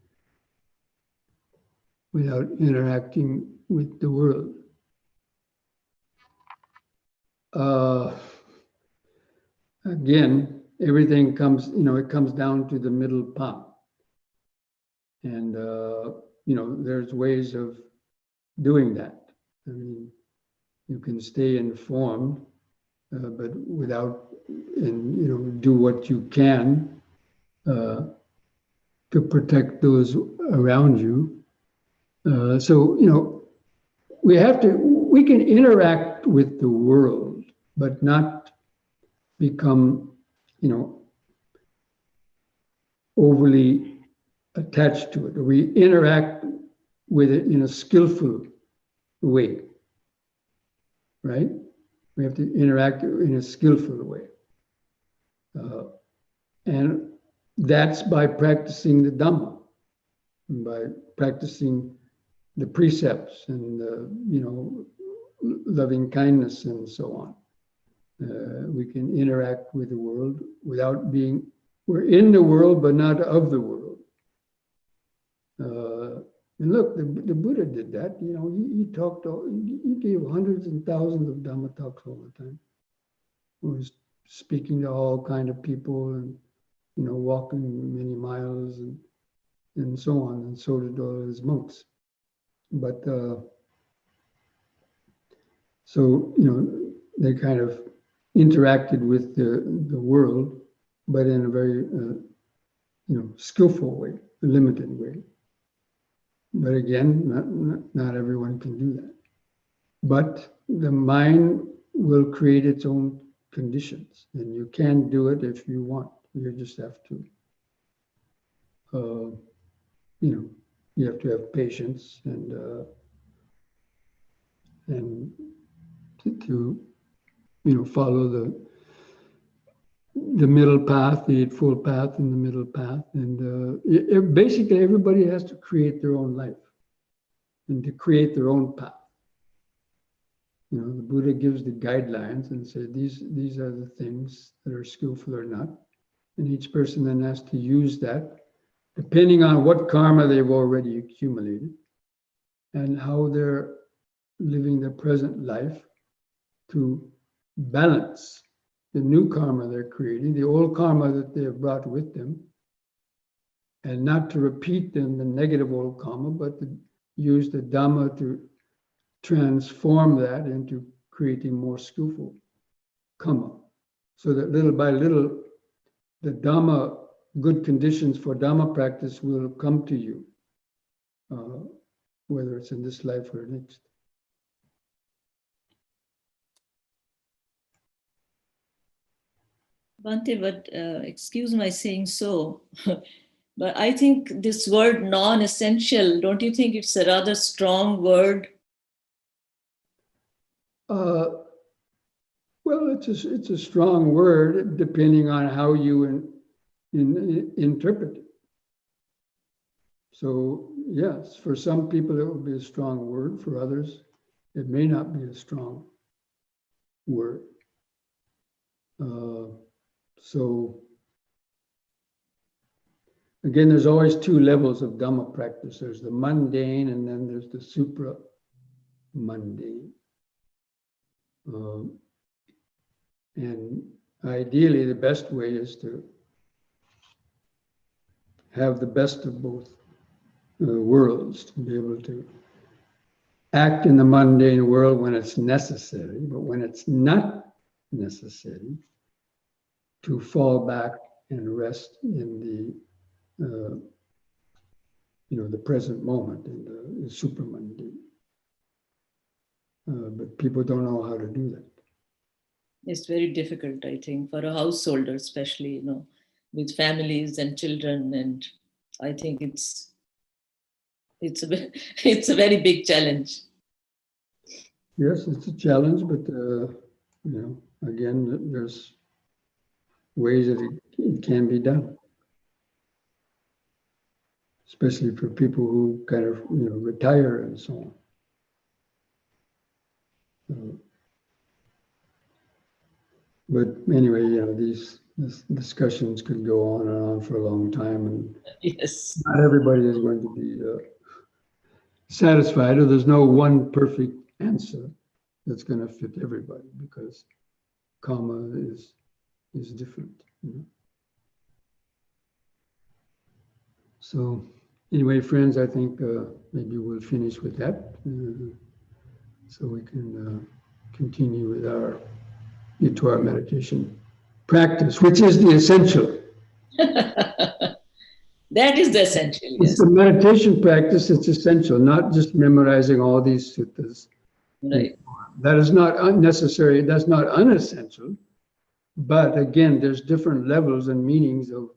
without interacting with the world? Again, everything comes, it comes down to the middle path. And, there's ways of doing that. I mean, you can stay informed, but without, and, do what you can to protect those around you. So, we can interact with the world, but not become, overly attached to it. Or we interact with it in a skillful way, right? We have to interact in a skillful way. And that's by practicing the Dhamma, by practicing the precepts and, loving kindness and so on. We can interact with the world without being, we're in the world, but not of the world. And look, the Buddha did that. He talked, he gave hundreds and thousands of Dhamma talks all the time. He was speaking to all kind of people and, walking many miles and so on. And so did all his monks. But, so, they kind of interacted with the world, but in a very, skillful way, a limited way. But again, not everyone can do that. But the mind will create its own conditions, and you can do it if you want. You just have to, you have to have patience and to follow the middle path, the Eightfold Path and the middle path. And basically everybody has to create their own life and to create their own path. The Buddha gives the guidelines and says these are the things that are skillful or not. And each person then has to use that depending on what karma they've already accumulated and how they're living their present life to balance the new karma they're creating, the old karma that they have brought with them, and not to repeat the negative old karma, but to use the Dhamma to transform that into creating more skillful karma. So that little by little, the Dhamma, good conditions for Dhamma practice will come to you, whether it's in this life or next. Bhante, but excuse my saying so, but I think this word non-essential, don't you think it's a rather strong word? Well, it's a strong word, depending on how you interpret it. So yes, for some people it will be a strong word, for others it may not be a strong word. So again, there's always two levels of Dhamma practice. There's the mundane and then there's the supra-mundane. And ideally, the best way is to have the best of both worlds, to be able to act in the mundane world when it's necessary, but when it's not necessary, to fall back and rest in the the present moment, in the supramundane. But people don't know how to do that. It's very difficult, I think, for a householder, especially, with families and children. And I think it's a very big challenge. Yes, it's a challenge, but again, there's ways that it can be done, especially for people who kind of retire and so on. But anyway, these discussions could go on and on for a long time, and Yes. not everybody is going to be satisfied, or there's no one perfect answer that's going to fit everybody, because karma is different. So anyway, friends, I think maybe we'll finish with that, so we can continue with into our meditation practice, which is the essential. That is the essential, It's yes. the meditation practice, it's essential, not just memorizing all these suttas. Right. That is not unnecessary, that's not unessential. But again, there's different levels and meanings of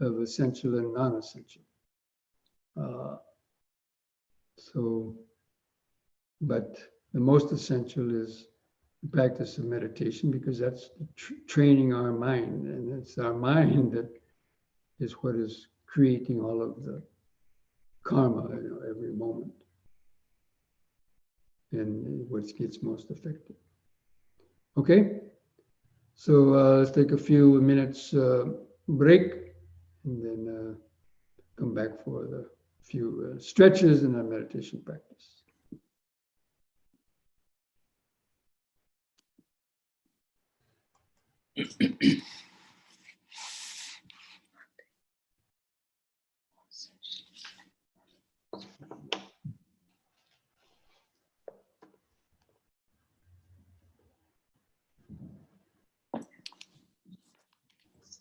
essential and non-essential. But the most essential is the practice of meditation, because that's training our mind, and it's our mind that is what is creating all of the karma every moment, and what gets most effective. Okay, so let's take a few minutes break, and then come back for the few stretches in our meditation practice.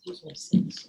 Excuse my sense.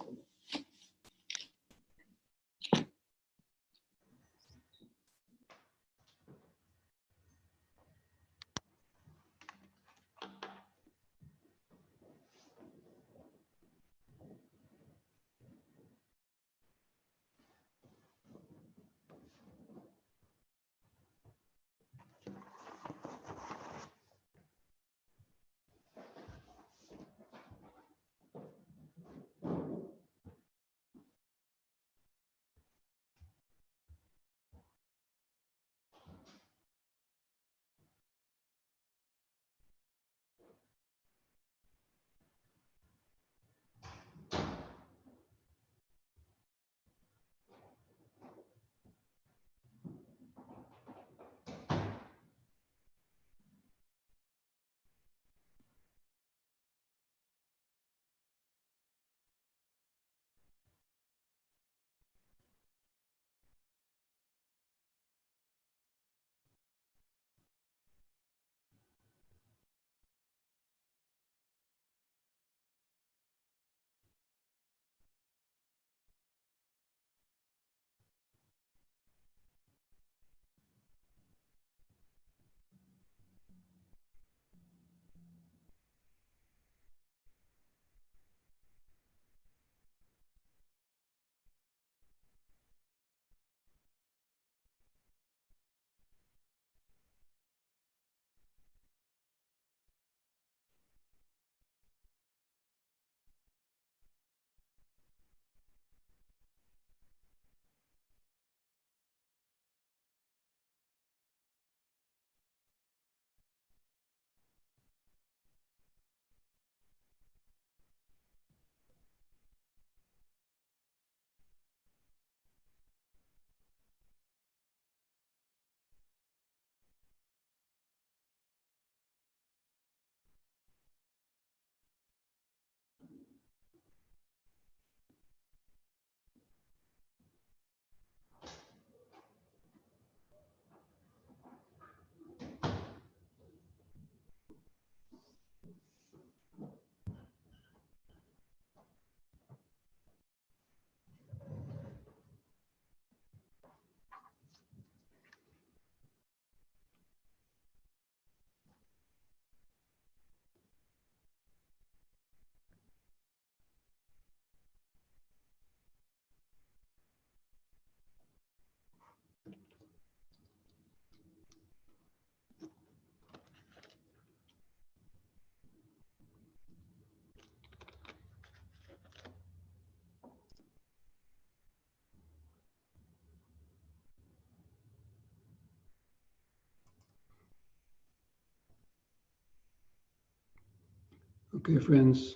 Okay, friends,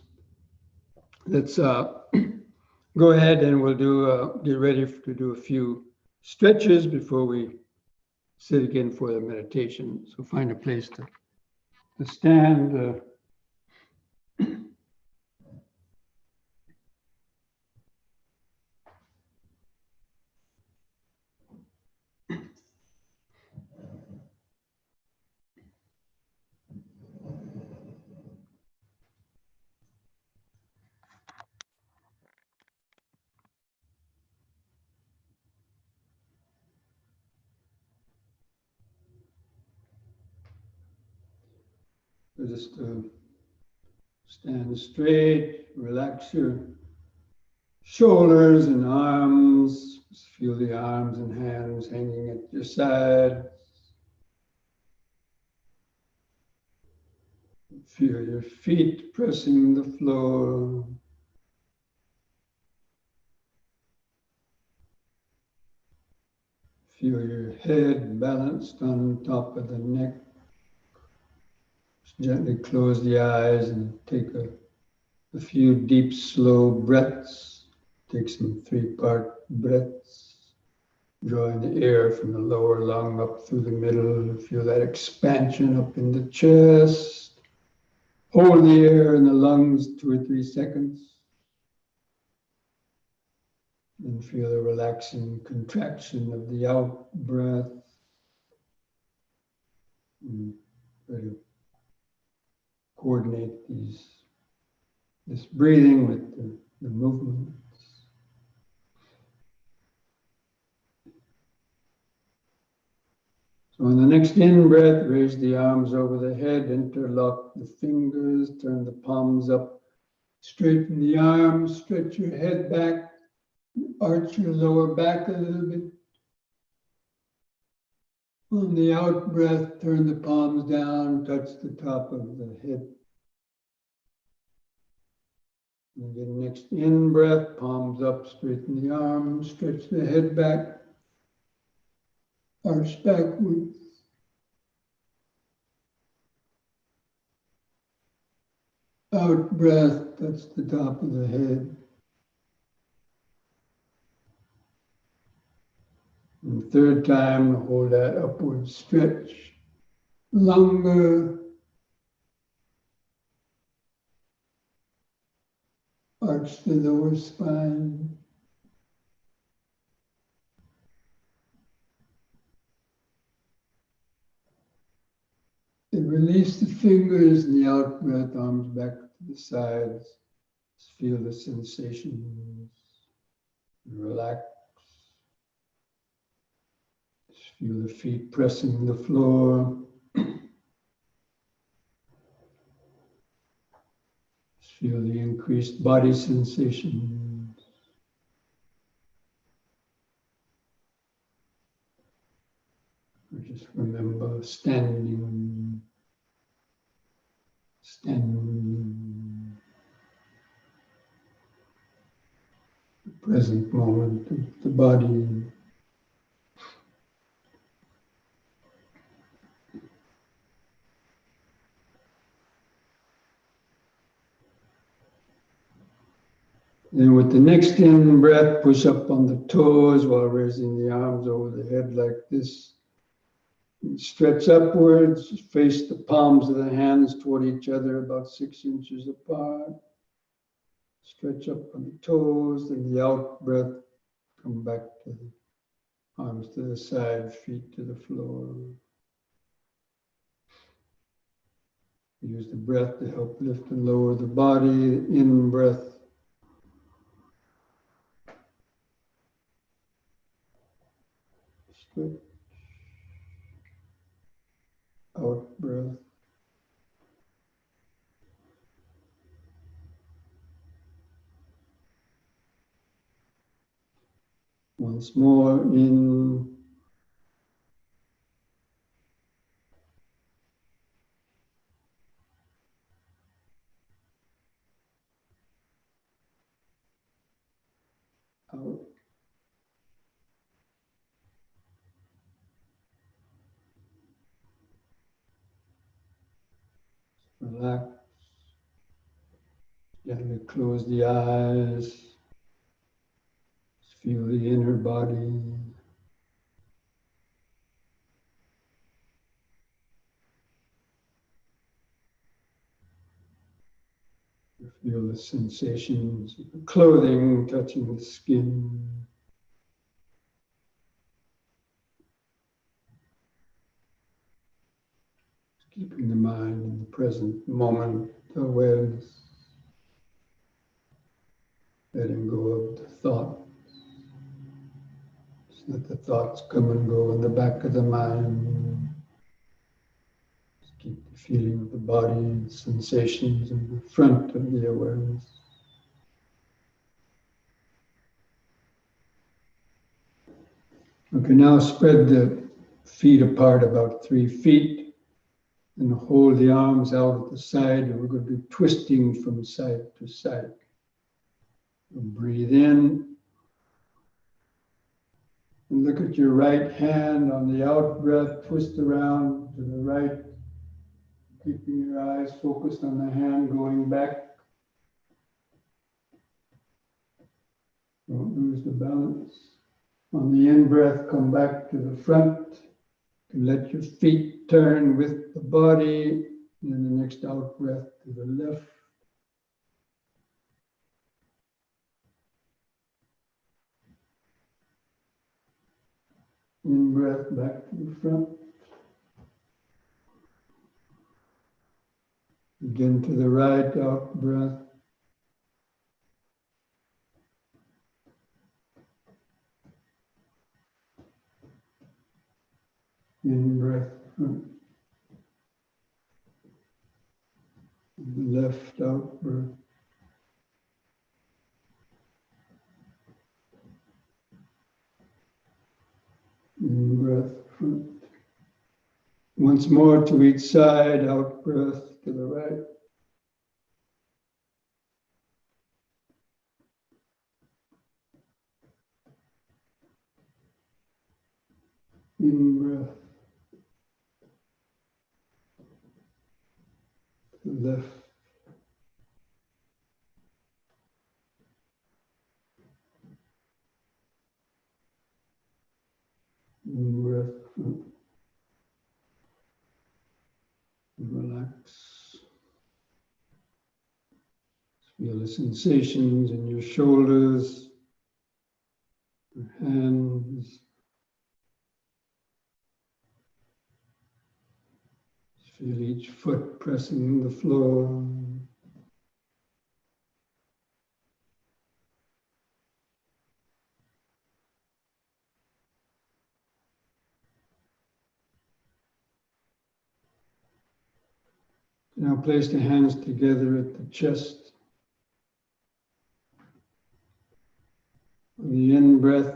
let's go ahead and we'll do get ready to do a few stretches before we sit again for the meditation. So find a place to stand. Just stand straight, relax your shoulders and arms. Just feel the arms and hands hanging at your side. Feel your feet pressing the floor. Feel your head balanced on top of the neck. Just gently close the eyes and take a few deep, slow breaths. Take some 3-part breaths. Drawing the air from the lower lung up through the middle. Feel that expansion up in the chest. Hold the air in the lungs 2 or 3 seconds. Then feel a relaxing contraction of the out breath. And try to coordinate this breathing with the movements. So on the next in-breath, raise the arms over the head, interlock the fingers, turn the palms up, straighten the arms, stretch your head back, arch your lower back a little bit. On the out breath, turn the palms down, touch the top of the head. And again, next in-breath, palms up, straighten the arms, stretch the head back, arch backwards. Out breath, touch the top of the head. And third time, hold that upward stretch longer. Arch the lower spine. And release the fingers in the out breath, arms back to the sides. Just feel the sensations. Relax. Just feel the feet pressing the floor. Just feel the increased body sensations. Or just remember standing. The present moment of the body. Then with the next in breath, push up on the toes while raising the arms over the head like this. And stretch upwards, face the palms of the hands toward each other about 6 inches apart. Stretch up on the toes, then the out breath, come back to the arms to the side, feet to the floor. Use the breath to help lift and lower the body. In breath. Stretch. Out breath. Once more in. Out. Relax. Gently close the eyes. Feel the inner body. Feel the sensations of the clothing touching the skin. Keeping the mind in the present moment awareness. Letting go of the thought. Just let the thoughts come and go in the back of the mind. Just keep the feeling of the body, the sensations in the front of the awareness. Okay, now spread the feet apart about 3 feet and hold the arms out at the side, and we're going to be twisting from side to side. Breathe in and look at your right hand on the out breath, twist around to the right, keeping your eyes focused on the hand going back. Don't lose the balance. On the in-breath, come back to the front. And let your feet turn with the body. And then the next out-breath to the left. In-breath back to the front. Again to the right, out-breath. In-breath front. Left out breath. In breath front. Once more to each side, out breath to the right. In breath. To the left. In breath front. Relax. Feel the sensations in your shoulders, your hands. Feel each foot pressing the floor. Now place the hands together at the chest. On the in-breath,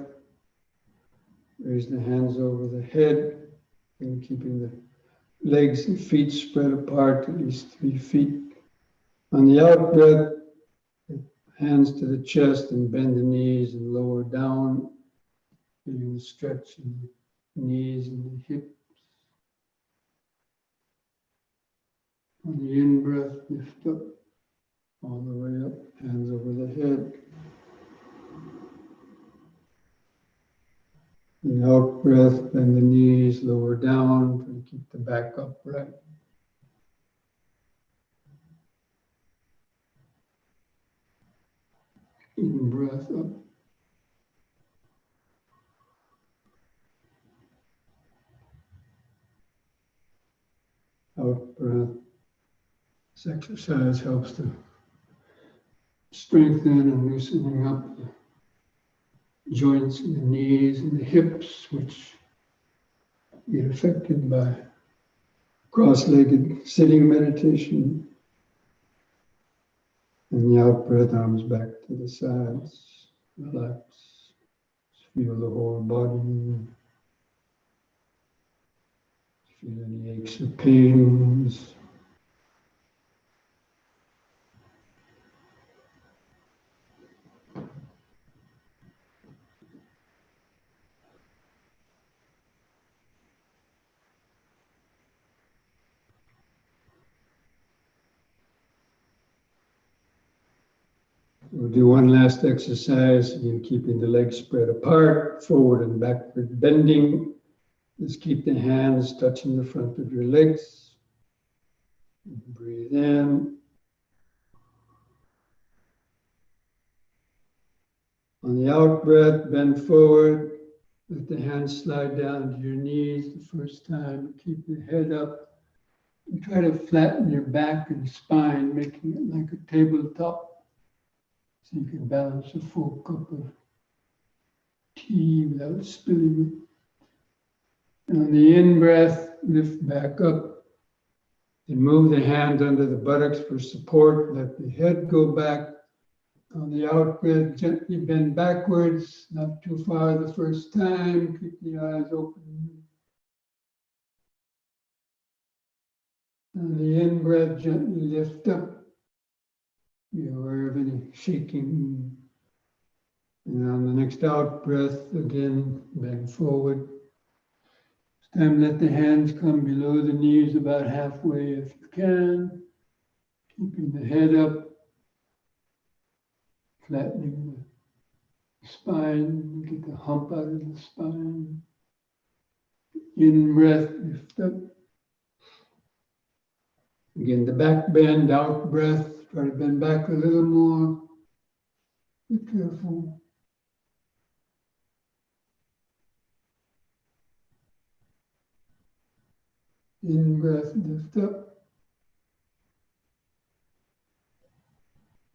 raise the hands over the head and keeping the legs and feet spread apart at least 3 feet. On the out-breath, hands to the chest and bend the knees and lower down, feeling the stretch in the knees and the hips. On the in-breath, lift up, all the way up, hands over the head. And out breath, bend the knees, lower down, try to keep the back upright. In breath up. Out breath. This exercise helps to strengthen and loosening up the joints in the knees and the hips, which get affected by cross-legged sitting meditation. And the out-breath, arms back to the sides. Relax. Feel the whole body. Feel any aches or pains. We'll do one last exercise, again keeping the legs spread apart, forward and backward bending. Just keep the hands touching the front of your legs. Breathe in. On the out breath, bend forward. Let the hands slide down to your knees the first time. Keep your head up. And try to flatten your back and spine, making it like a tabletop. So you can balance a full cup of tea without spilling it. And on the in-breath, lift back up. And move the hand under the buttocks for support. Let the head go back. On the out-breath, gently bend backwards, not too far the first time. Keep the eyes open. On the in-breath, gently lift up. Be aware of any shaking. And on the next out breath, again, bend forward. This time, let the hands come below the knees about halfway if you can. Keeping the head up, flattening the spine, get the hump out of the spine. In breath, lift up. Again, the back bend, out breath, try to bend back a little more. Be careful. In breath, lift up.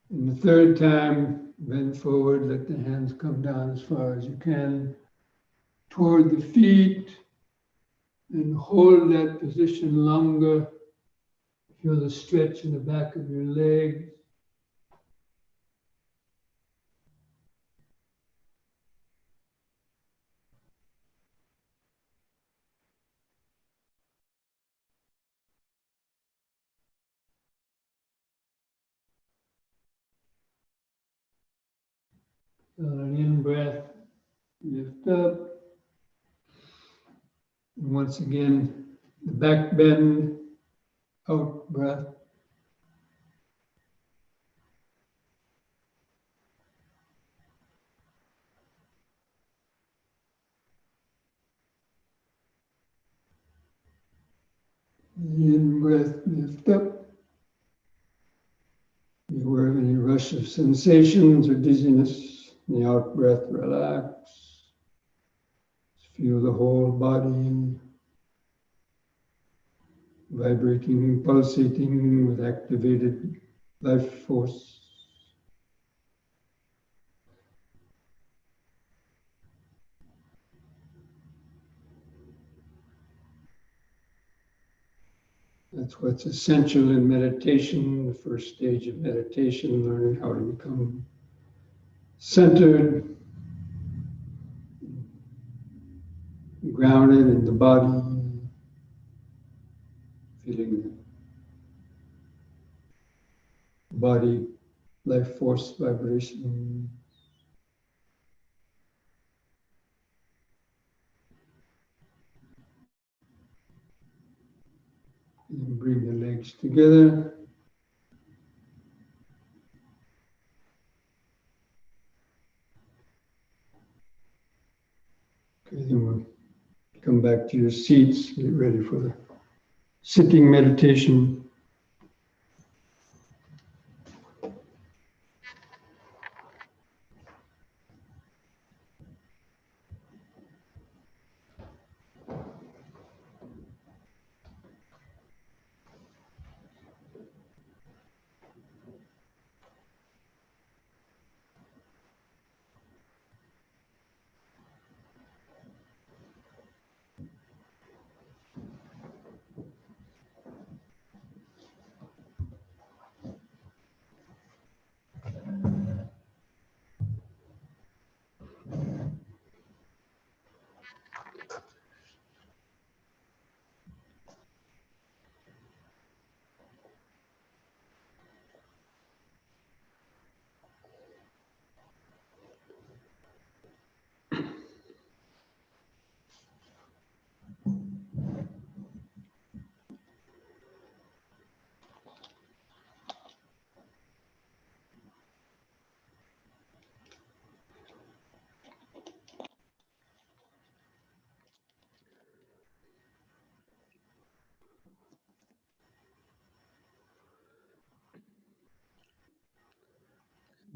And the third time, bend forward, let the hands come down as far as you can toward the feet, and hold that position longer. Feel the stretch in the back of your legs. On an in-breath, lift up. And once again, the back bend, out breath. The in-breath, lift up. Be aware of any rush of sensations or dizziness. The out-breath, relax. Feel the whole body vibrating, pulsating with activated life force. That's what's essential in meditation, the first stage of meditation, learning how to become centered, grounded in the body, feeling the body, life force vibration. And bring the legs together. Okay, then we'll come back to your seats, get ready for the sitting meditation.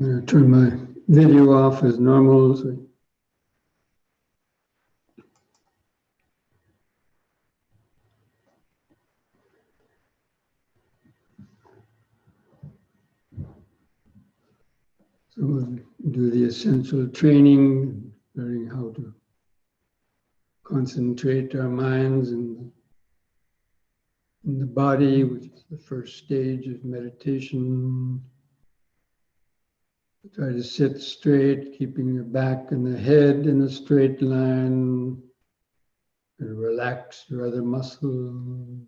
I'm going to turn my video off as normal. So we'll do the essential training, learning how to concentrate our minds in the body, which is the first stage of meditation. Try to sit straight, keeping your back and the head in a straight line. And relax your other muscles.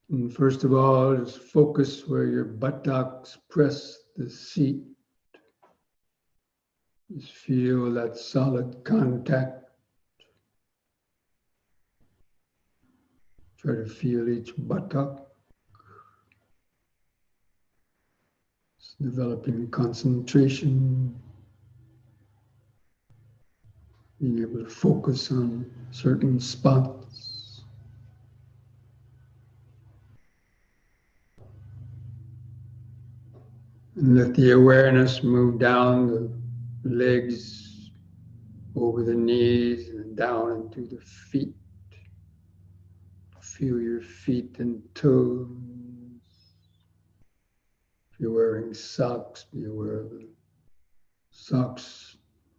And first of all, just focus where your buttocks press the seat. Just feel that solid contact. Try to feel each buttock. It's developing concentration. Being able to focus on certain spots. And let the awareness move down the legs, over the knees, and down into the feet. Feel your feet and toes. If you're wearing socks, be aware of the socks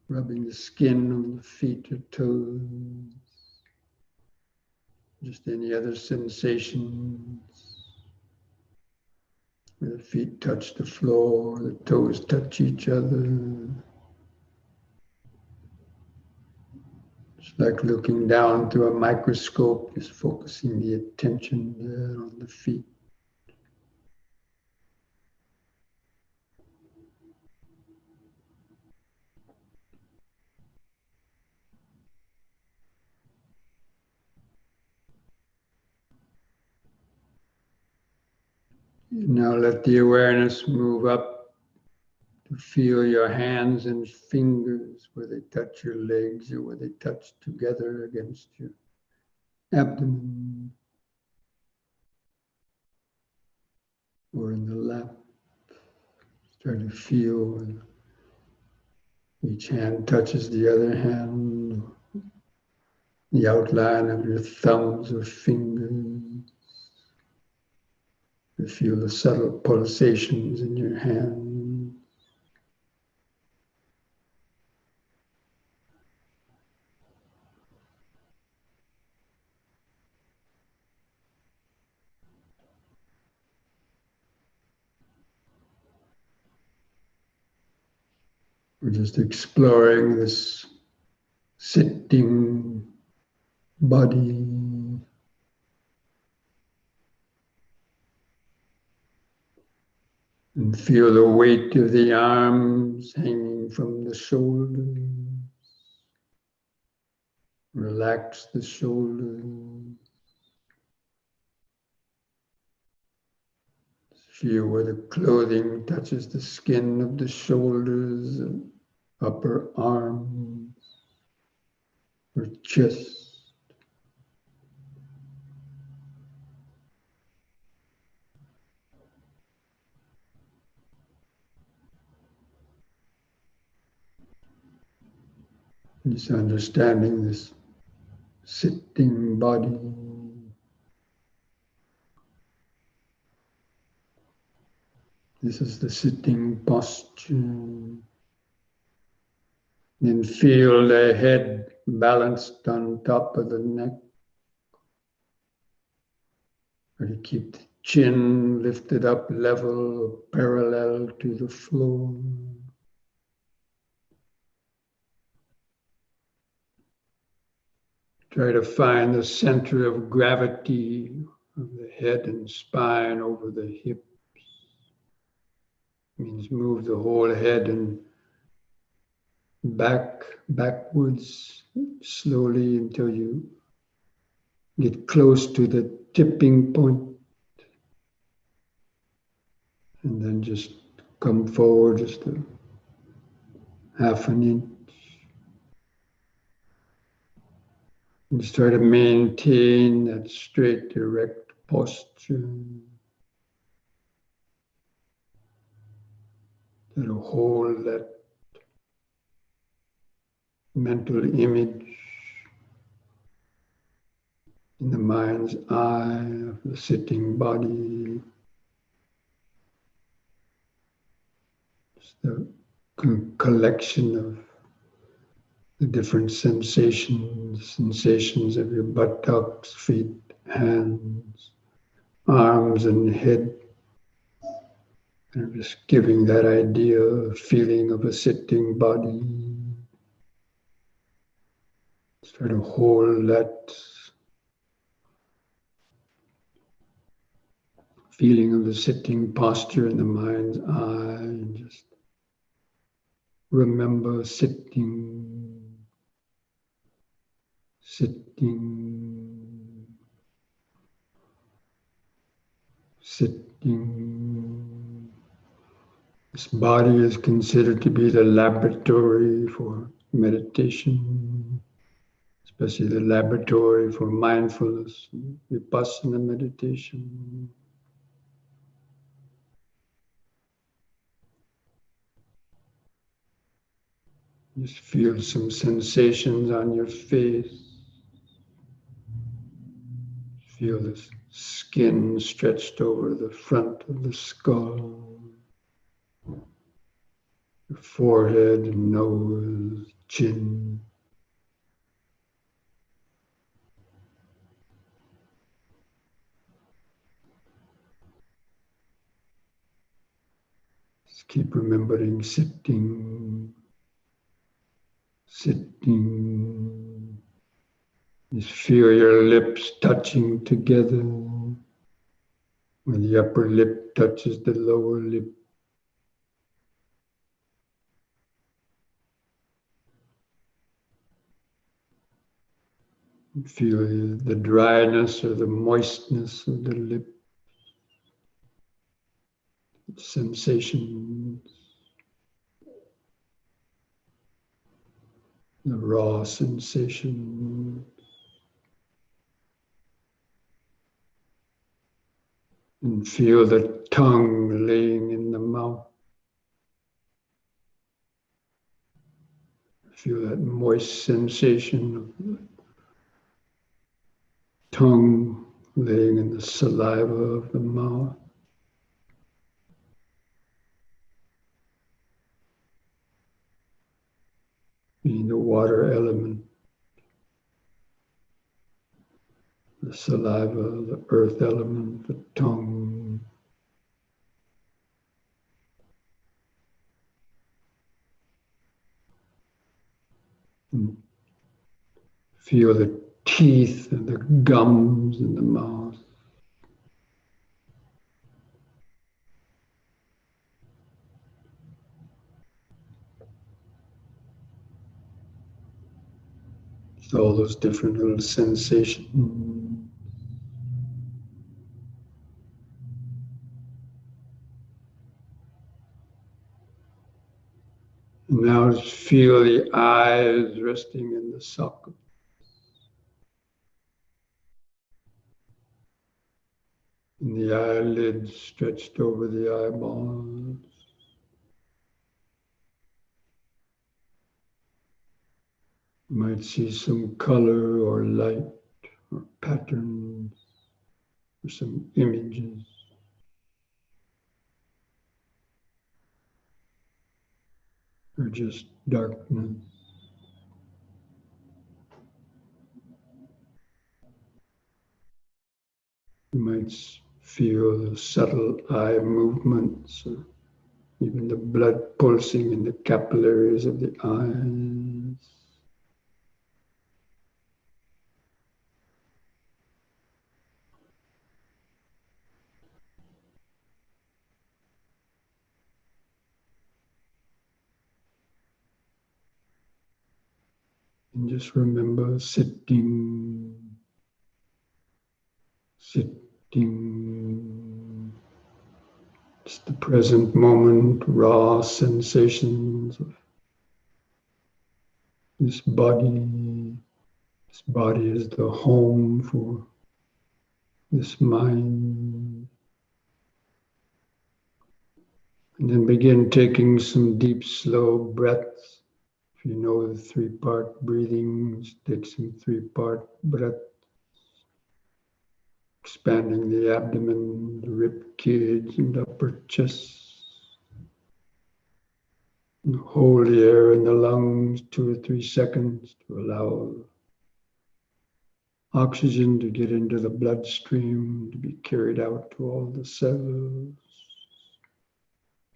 rubbing the skin on the feet or toes. Just any other sensations. Where the feet touch the floor, the toes touch each other. It's like looking down through a microscope, just focusing the attention there on the feet. Now let the awareness move up to feel your hands and fingers where they touch your legs or where they touch together against your abdomen or in the lap. Start to feel when each hand touches the other hand, the outline of your thumbs or fingers. You feel the subtle pulsations in your hand. We're just exploring this sitting body. And feel the weight of the arms hanging from the shoulders. Relax the shoulders. Feel where the clothing touches the skin of the shoulders and upper arms or chest. Just understanding this sitting body. This is the sitting posture. Then feel the head balanced on top of the neck. Or to keep the chin lifted up level, parallel to the floor. Try to find the center of gravity of the head and spine over the hips. Means move the whole head and backwards slowly until you get close to the tipping point. And then just come forward just a half an inch. Just try to maintain that straight, erect posture. Try to hold that mental image in the mind's eye of the sitting body. It's the collection of the different sensations of your buttocks, feet, hands, arms, and head. And just giving that idea of feeling of a sitting body. Just try to hold that feeling of the sitting posture in the mind's eye, and just remember sitting, sitting, sitting. This body is considered to be the laboratory for meditation, especially the laboratory for mindfulness, vipassana meditation. Just feel some sensations on your face. Feel the skin stretched over the front of the skull, your forehead, nose, chin. Just keep remembering sitting, sitting. Just feel your lips touching together. When the upper lip touches the lower lip. Feel the dryness or the moistness of the lip. Sensations. The raw sensation. And feel the tongue laying in the mouth. Feel that moist sensation of the tongue laying in the saliva of the mouth. Being the water element. The saliva, the earth element, the tongue. And feel the teeth and the gums in the mouth. Just all those different little sensations. And now just feel the eyes resting in the socket. And the eyelids stretched over the eyeballs. You might see some color or light or patterns or some images. Or just darkness. You might feel the subtle eye movements, or even the blood pulsing in the capillaries of the eyes. And just remember sitting, sitting. It's the present moment, raw sensations of this body, This body is the home for this mind. And then begin taking some deep, slow breaths. If you know the three-part breathing, just take some three-part breath. Expanding the abdomen, the rib cage, and upper chest. And hold the air in the lungs 2 or 3 seconds to allow oxygen to get into the bloodstream, to be carried out to all the cells.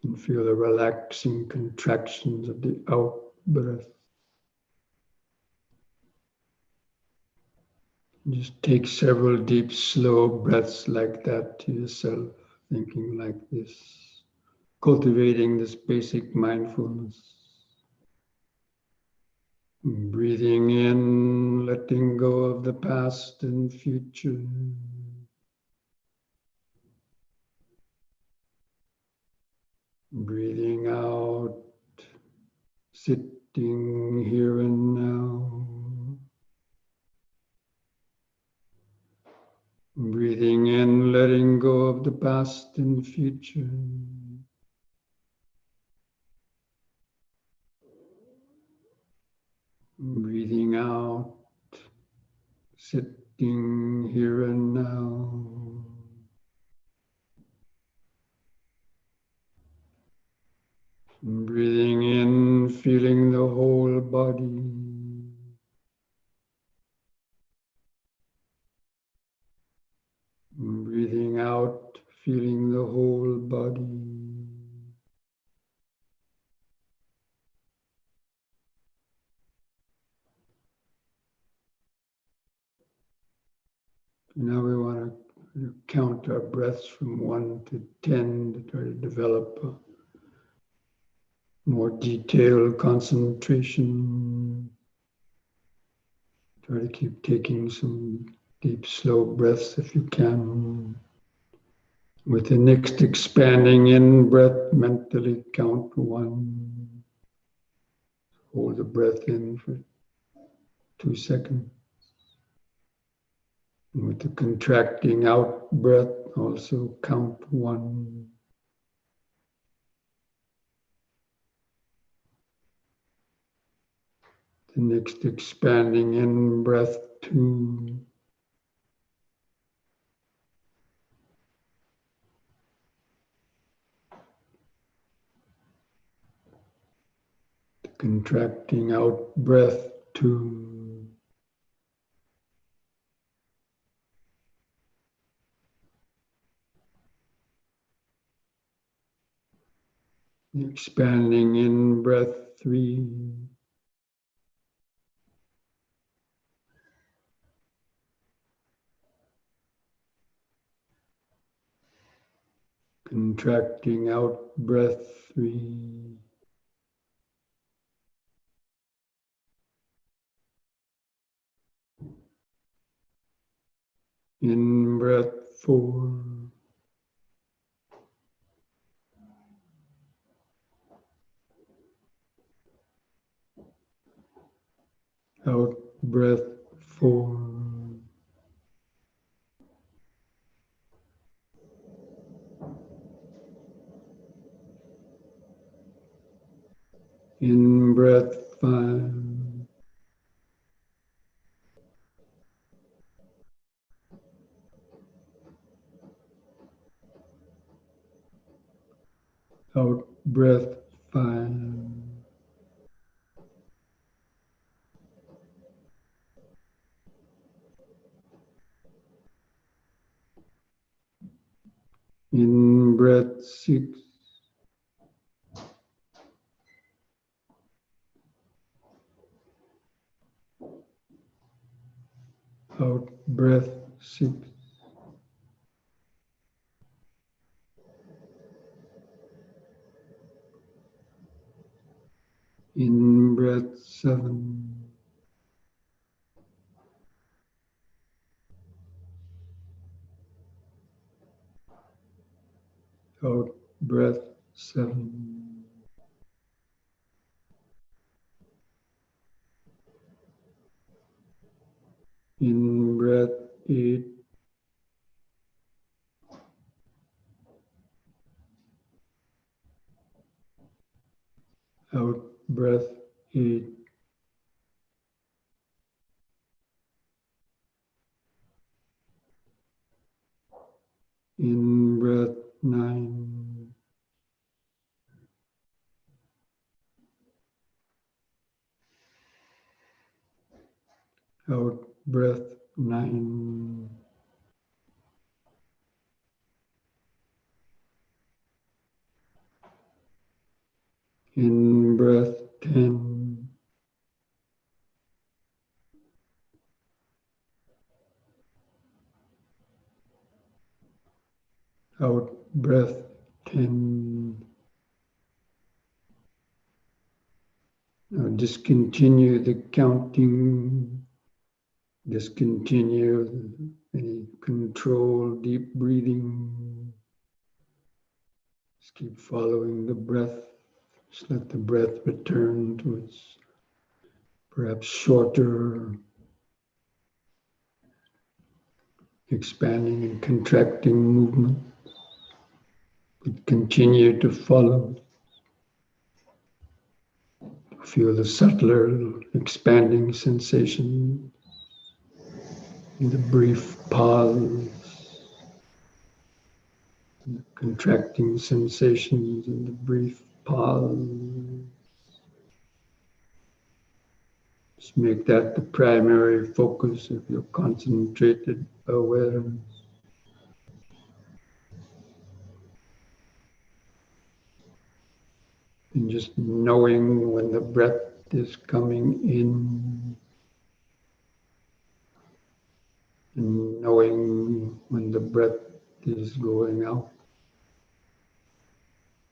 And feel the relaxing contractions of the out breath. Just take several deep, slow breaths like that to yourself, thinking like this, cultivating this basic mindfulness. Breathing in, letting go of the past and future. Breathing out, sitting here and now. Breathing in, letting go of the past and future. Breathing out, sitting here and now. Breathing in, feeling the whole body. Breathing out, feeling the whole body. Now we want to count our breaths from 1 to 10 to try to develop a more detailed concentration. Try to keep taking some deep, slow breaths if you can. With the next expanding in breath, mentally count 1. Hold the breath in for 2 seconds. And with the contracting out breath, also count 1. The next expanding in breath, 2. The contracting out breath, 2. The expanding in breath, 3. Contracting out breath, 3. In breath, 4. Out breath, 4. In breath, 5. Out breath, 5. In breath, 6. Out breath, 6. In breath, 7. Out breath, 7. In breath 8. Out breath 8. In breath 9. Out breath 9. In breath 10. Out breath 10. Now discontinue the counting, discontinue any control, deep breathing. Just keep following the breath. Just let the breath return to its perhaps shorter, expanding and contracting movement. But continue to follow. Feel the subtler, expanding sensation in the brief pause, the contracting sensations in the brief pause. Just make that the primary focus of your concentrated awareness. And just knowing when the breath is coming in and knowing when the breath is going out.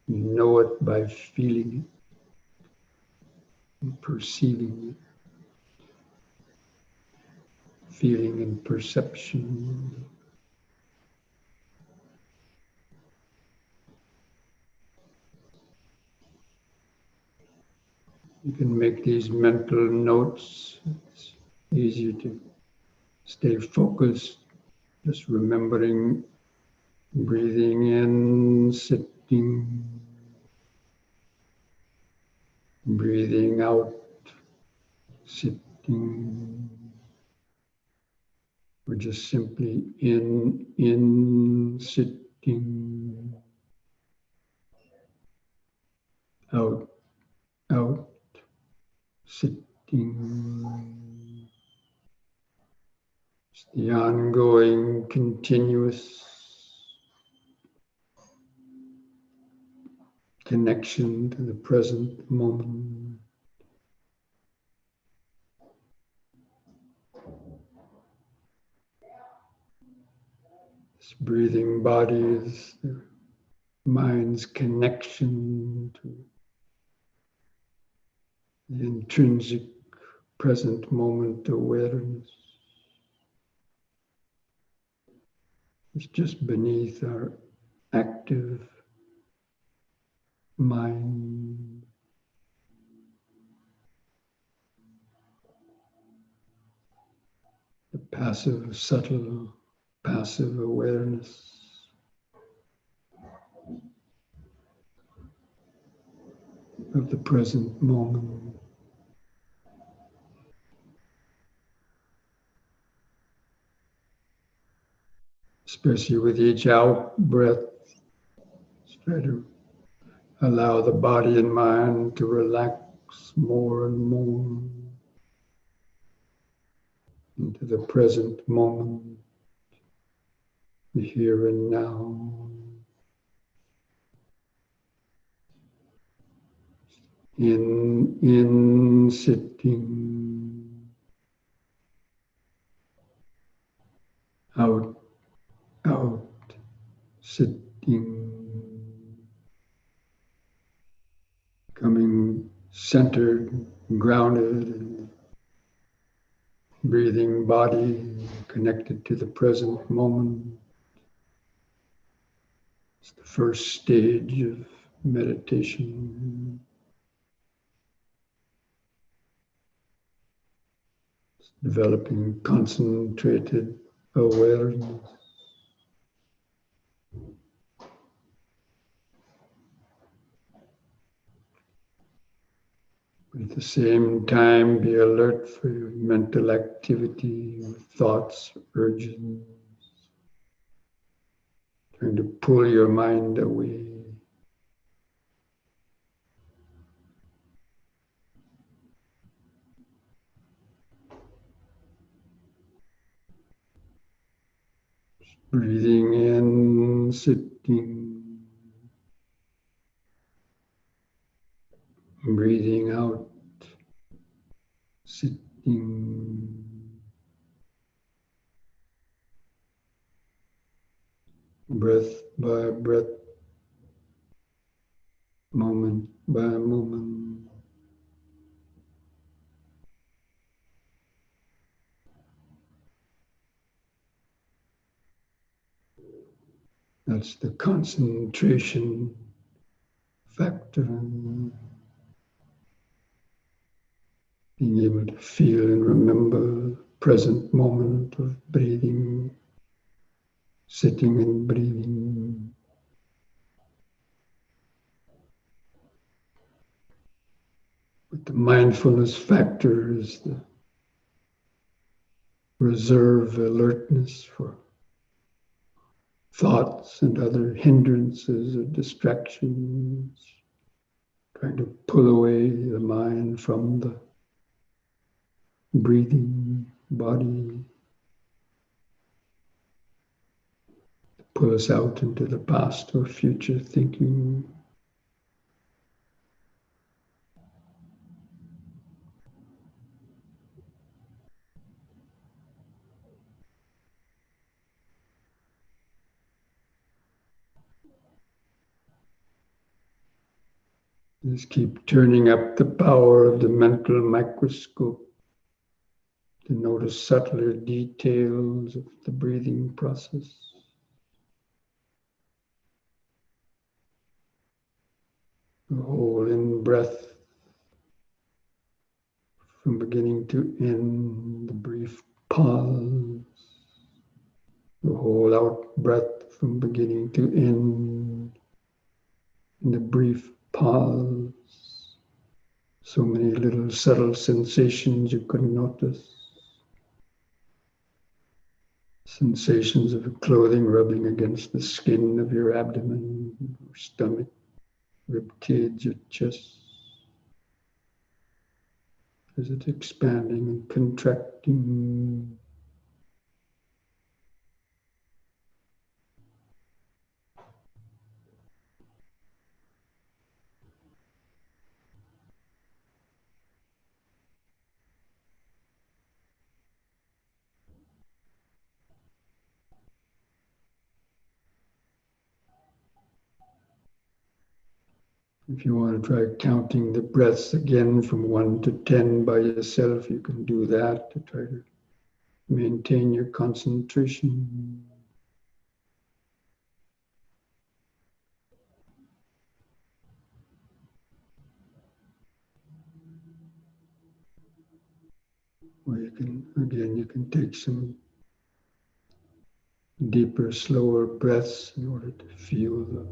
You know it by feeling it and perceiving it, feeling and perception. You can make these mental notes. It's easier to stay focused, just remembering breathing in, sitting, breathing out, sitting, or just simply in, sitting, out, sitting. It's the ongoing, continuous connection to the present moment. This breathing body is the mind's connection to the intrinsic present moment awareness. It's just beneath our active mind. The passive, subtle, passive awareness. Of the present moment. Especially with each out breath, try to allow the body and mind to relax more and more into the present moment, the here and now. In sitting, out, sitting, coming centered, grounded, breathing body connected to the present moment. It's the first stage of meditation. developing concentrated awareness. At the same time, be alert for your mental activity, thoughts, urges, trying to pull your mind away. Breathing in, sitting, breathing out, sitting. Breath by breath, moment by moment. That's the concentration factor. Being able to feel and remember the present moment of breathing, sitting and breathing. But the mindfulness factor is the reserve alertness for thoughts and other hindrances or distractions, trying to pull away the mind from the breathing body, pull us out into the past or future thinking. Just keep turning up the power of the mental microscope to notice subtler details of the breathing process. The whole in breath from beginning to end, the brief pause. The whole out breath from beginning to end, and the brief pause. So many little subtle sensations you can notice. Sensations of clothing rubbing against the skin of your abdomen, or stomach, rib cage, or chest. As it's expanding and contracting. If you want to try counting the breaths again from 1 to 10 by yourself, you can do that to try to maintain your concentration. Or you can take some deeper, slower breaths in order to feel the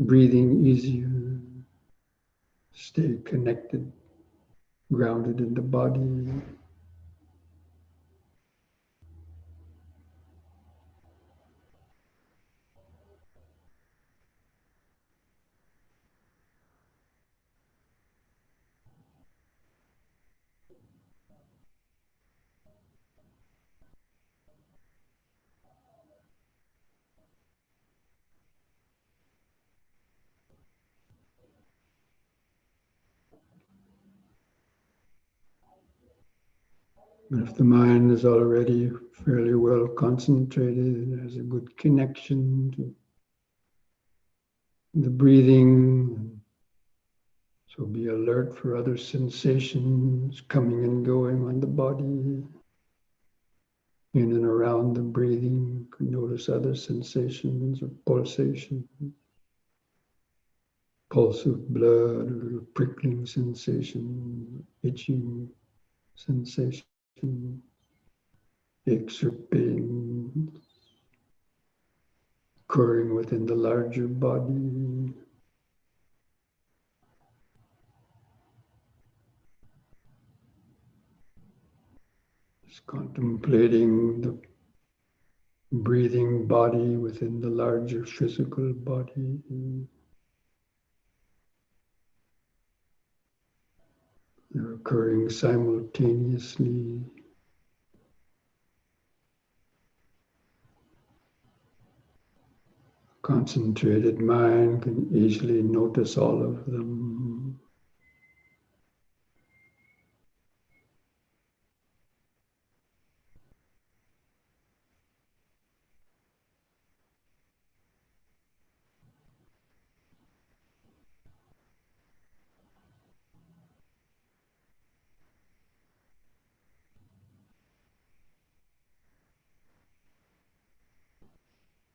breathing easier. Stay connected, grounded in the body. But if the mind is already fairly well concentrated and has a good connection to the breathing, so be alert for other sensations coming and going on the body, in and around the breathing. You can notice other sensations of pulsation, pulse of blood, a little prickling sensation, itching sensation, aches or pain occurring within the larger body. Just contemplating the breathing body within the larger physical body. They're occurring simultaneously. Concentrated mind can easily notice all of them.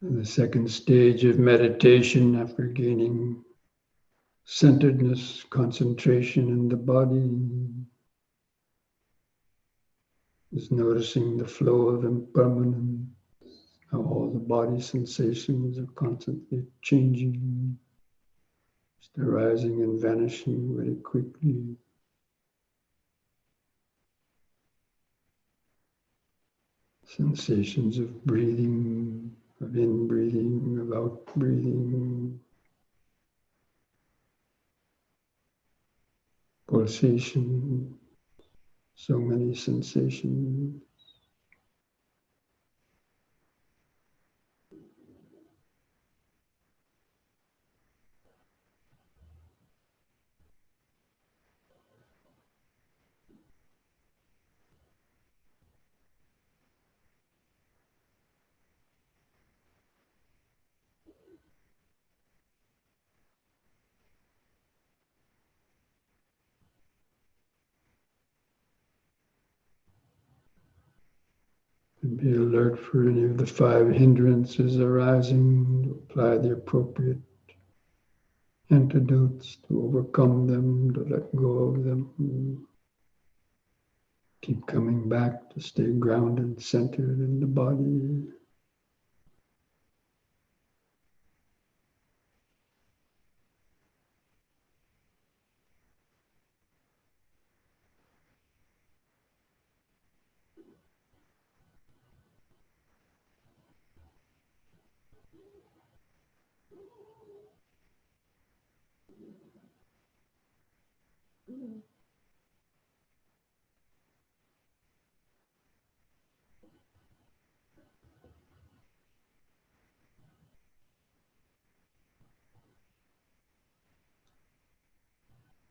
And the second stage of meditation, after gaining centeredness, concentration in the body, is noticing the flow of impermanence, how all the body sensations are constantly changing, just arising and vanishing very quickly. Sensations of breathing, of in-breathing, of out-breathing, pulsation, so many sensations. And be alert for any of the 5 hindrances arising, to apply the appropriate antidotes to overcome them, to let go of them. Keep coming back to stay grounded, centered in the body.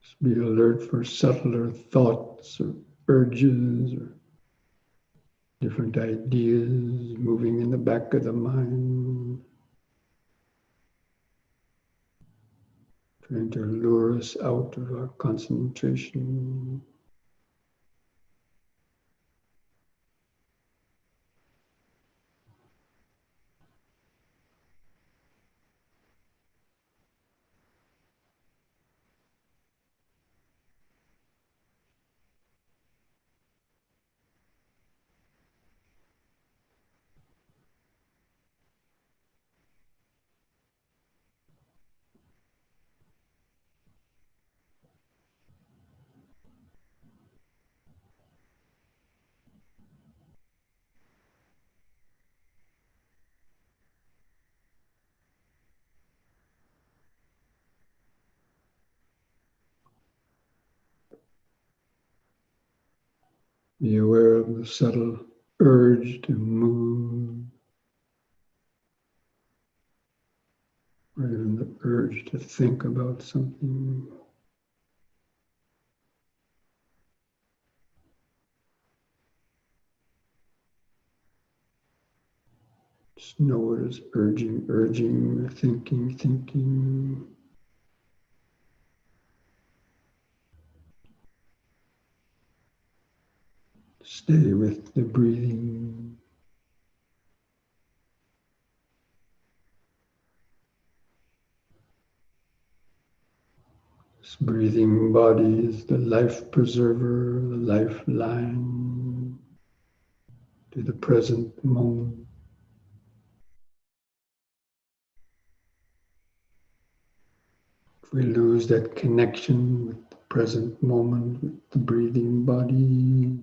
Just be alert for subtler thoughts or urges or different ideas moving in the back of the mind, trying to lure us out of our concentration. Be aware of the subtle urge to move, or even the urge to think about something. Just know it is urging, thinking. Stay with the breathing. This breathing body is the life preserver, the lifeline to the present moment. If we lose that connection with the present moment, with the breathing body,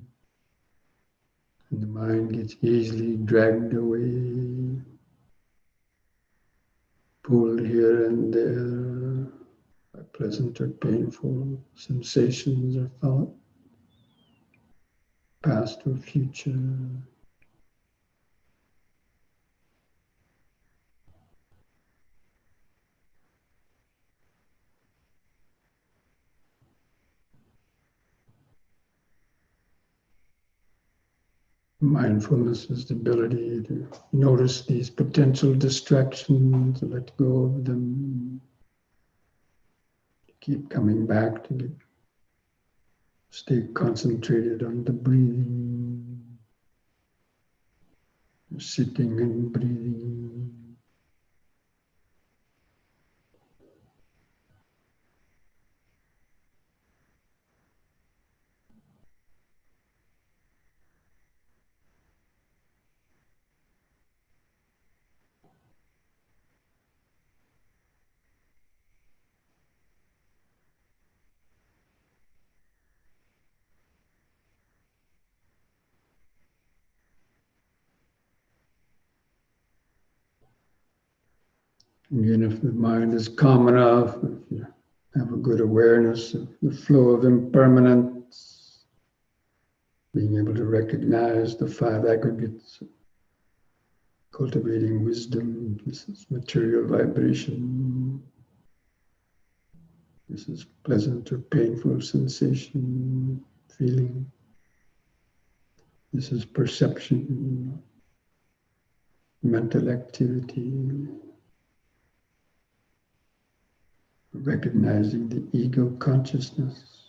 and the mind gets easily dragged away, pulled here and there by pleasant or painful sensations or thought, past or future. Mindfulness is the ability to notice these potential distractions, let go of them, keep coming back to stay concentrated on the breathing, sitting and breathing. Again, if the mind is calm enough, if you have a good awareness of the flow of impermanence, being able to recognize the five aggregates, cultivating wisdom, this is material vibration, this is pleasant or painful sensation, feeling, this is perception, mental activity, recognizing the ego consciousness,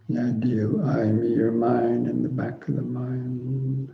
the idea of I, me, or mine in the back of the mind.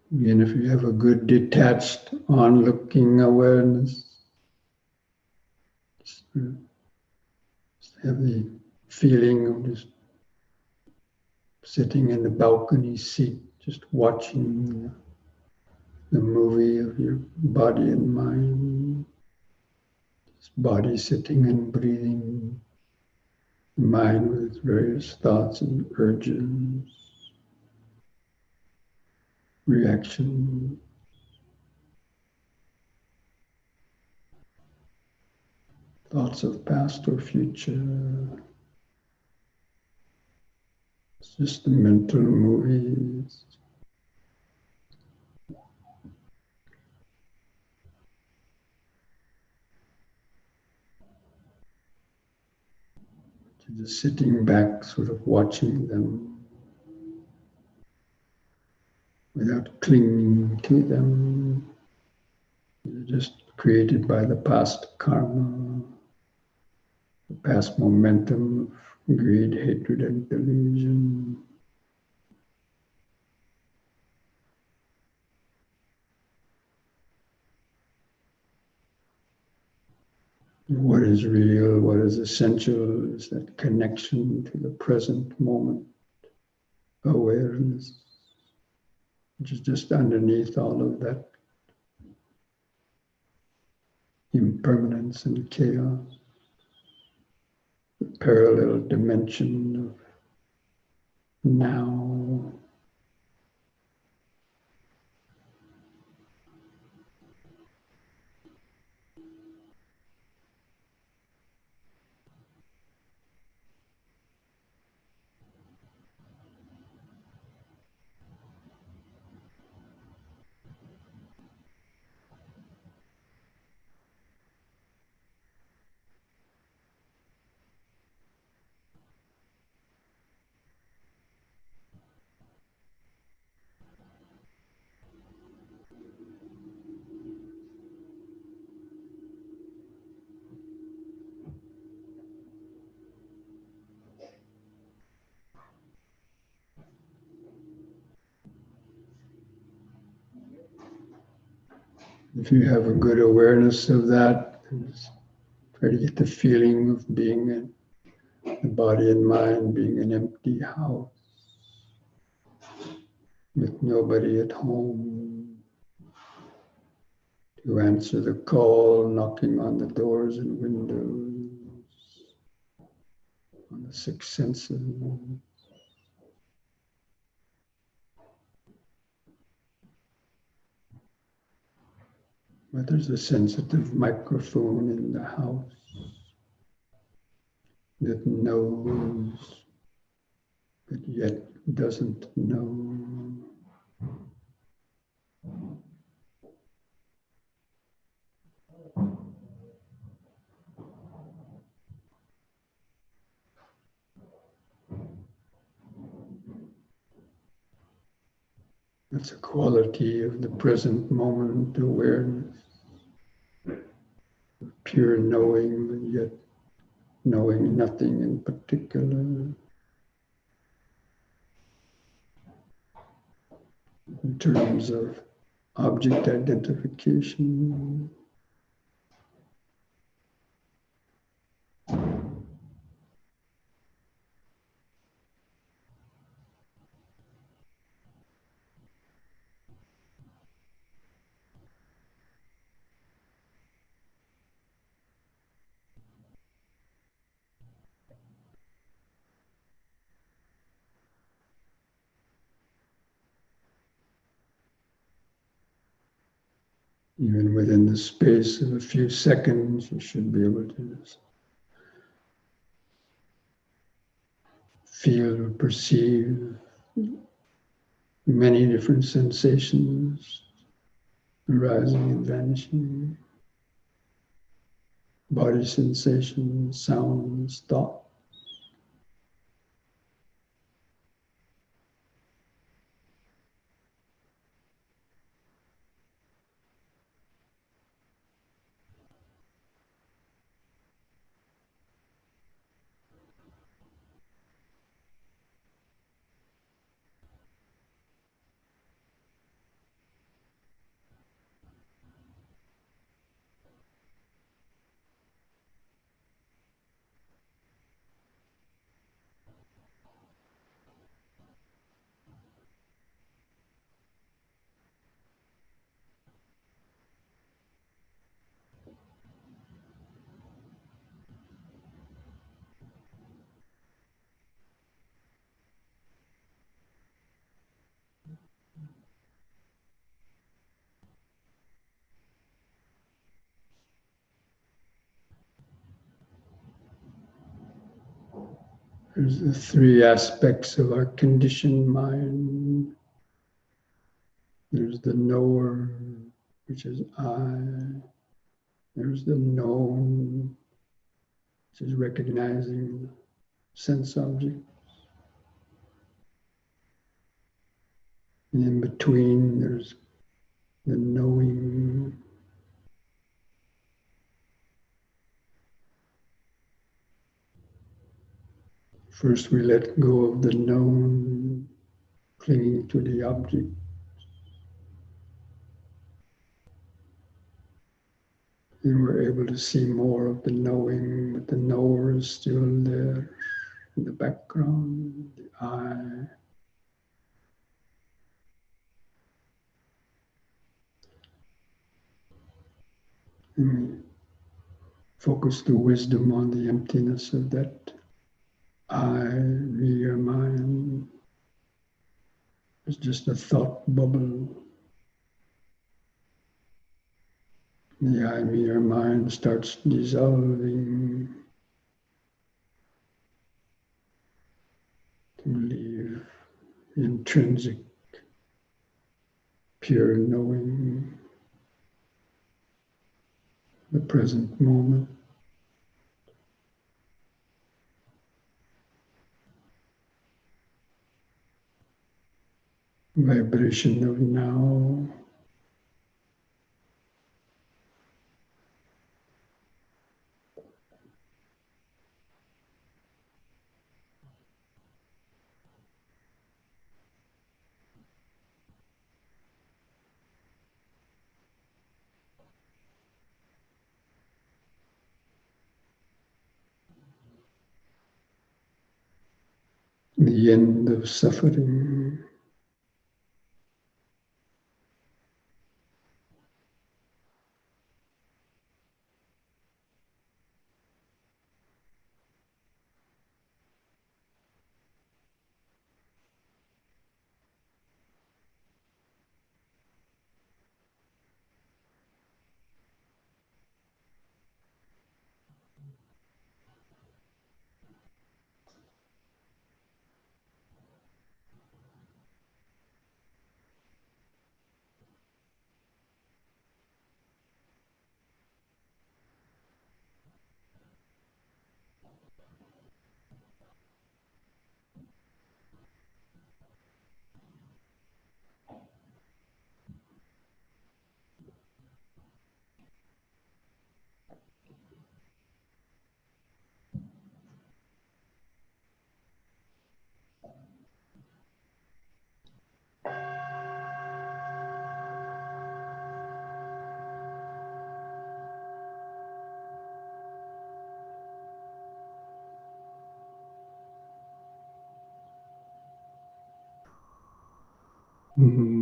Again, if you have a good detached, onlooking awareness, just have the feeling of just sitting in the balcony seat, just watching the movie of your body and mind. This body sitting and breathing, the mind with its various thoughts and urges, reactions. Thoughts of past or future. It's just the mental movies. Just sitting back, sort of watching them without clinging to them. They're just created by the past karma, the past momentum of greed, hatred, and delusion. What is real, what is essential is that connection to the present moment awareness, which is just underneath all of that impermanence and chaos, the parallel dimension of now. If you have a good awareness of that, just try to get the feeling of being in the body and mind, being an empty house with nobody at home to answer the call, knocking on the doors and windows, on the six senses. But there's a sensitive microphone in the house that knows, but yet doesn't know. That's a quality of the present moment awareness, pure knowing, but yet knowing nothing in particular. In terms of object identification. Even within the space of a few seconds, you should be able to just feel or perceive many different sensations arising and vanishing. Body sensations, sounds, thought. There's the three aspects of our conditioned mind. There's the knower, which is I. There's the known, which is recognizing sense object. And in between, there's the knowing. First, we let go of the known, clinging to the object. And we're able to see more of the knowing, but the knower is still there in the background, the I. And we focus the wisdom on the emptiness of that I, me, or mine. It's just a thought bubble. The I, me, or mine starts dissolving to leave intrinsic, pure knowing, the present moment. Vibration of now. The end of suffering.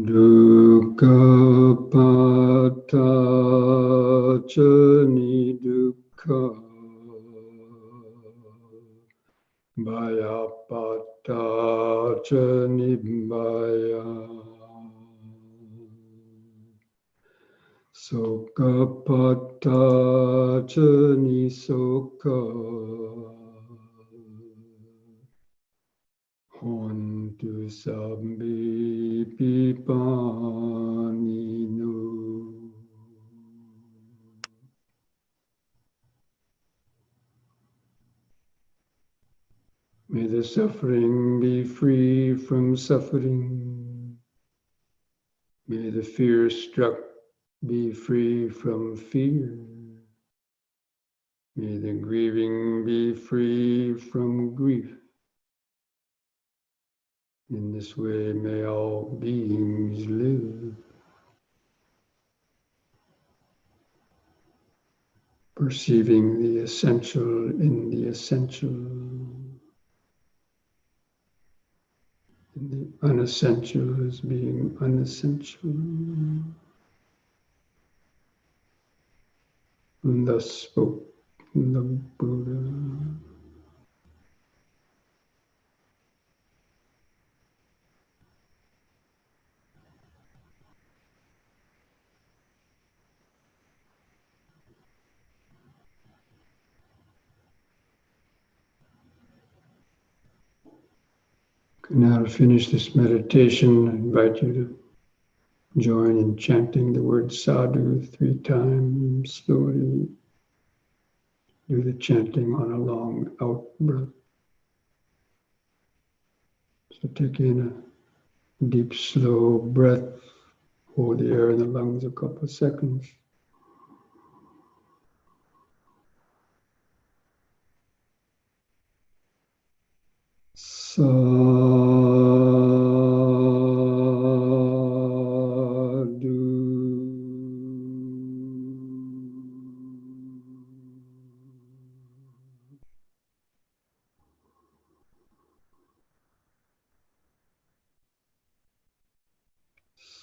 Dukkha pata chani dukkha bhaya pata chani bhaya sokha pata chani sokha Hontu sabbi pipanino. May the suffering be free from suffering. May the fear struck be free from fear. May the grieving be free from grief. In this way may all beings live, perceiving the essential in the essential, and the unessential as being unessential. And thus spoke the Buddha. Now to finish this meditation, I invite you to join in chanting the word sadhu 3 times slowly. Do the chanting on a long out breath. So take in a deep, slow breath. Hold the air in the lungs a couple of seconds. Sadhu.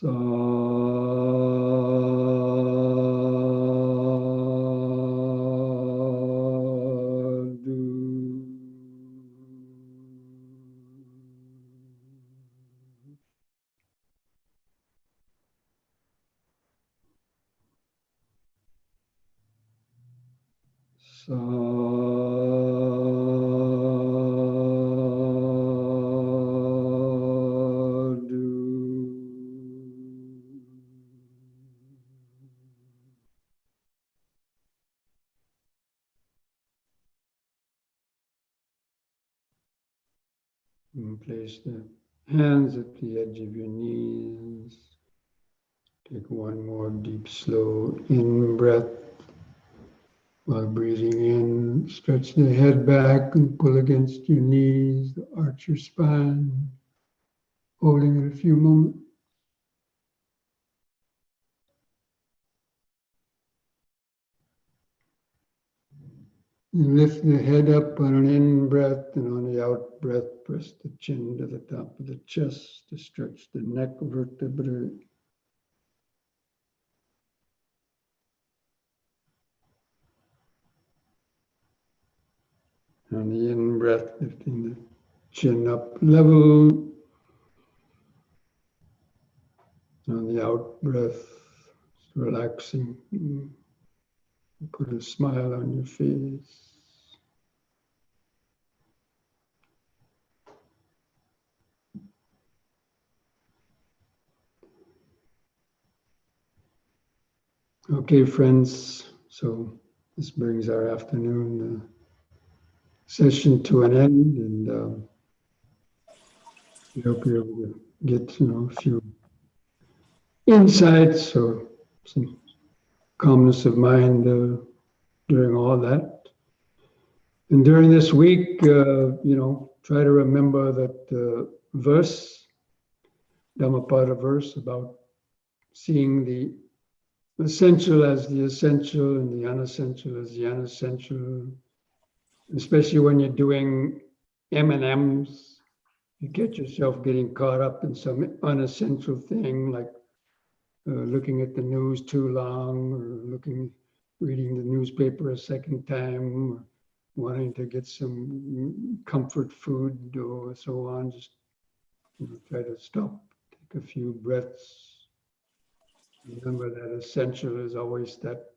And place the hands at the edge of your knees. Take one more deep, slow in breath. While breathing in, stretch the head back and pull against your knees, arch your spine, holding it a few moments. And lift the head up on an in-breath, and on the out-breath, press the chin to the top of the chest to stretch the neck vertebrae. On the in-breath, lifting the chin up level. On the out-breath, relaxing. Put a smile on your face. Okay, friends, so this brings our afternoon session to an end, and we hope you're able to get a few insights or some calmness of mind during all that. And during this week, try to remember that verse, Dhammapada verse, about seeing the essential as the essential and the unessential as the unessential. Especially when you're doing M&Ms, you get yourself getting caught up in some unessential thing, like looking at the news too long, or reading the newspaper a second time, or wanting to get some comfort food or so on. Just try to stop, take a few breaths. Remember that essential is always that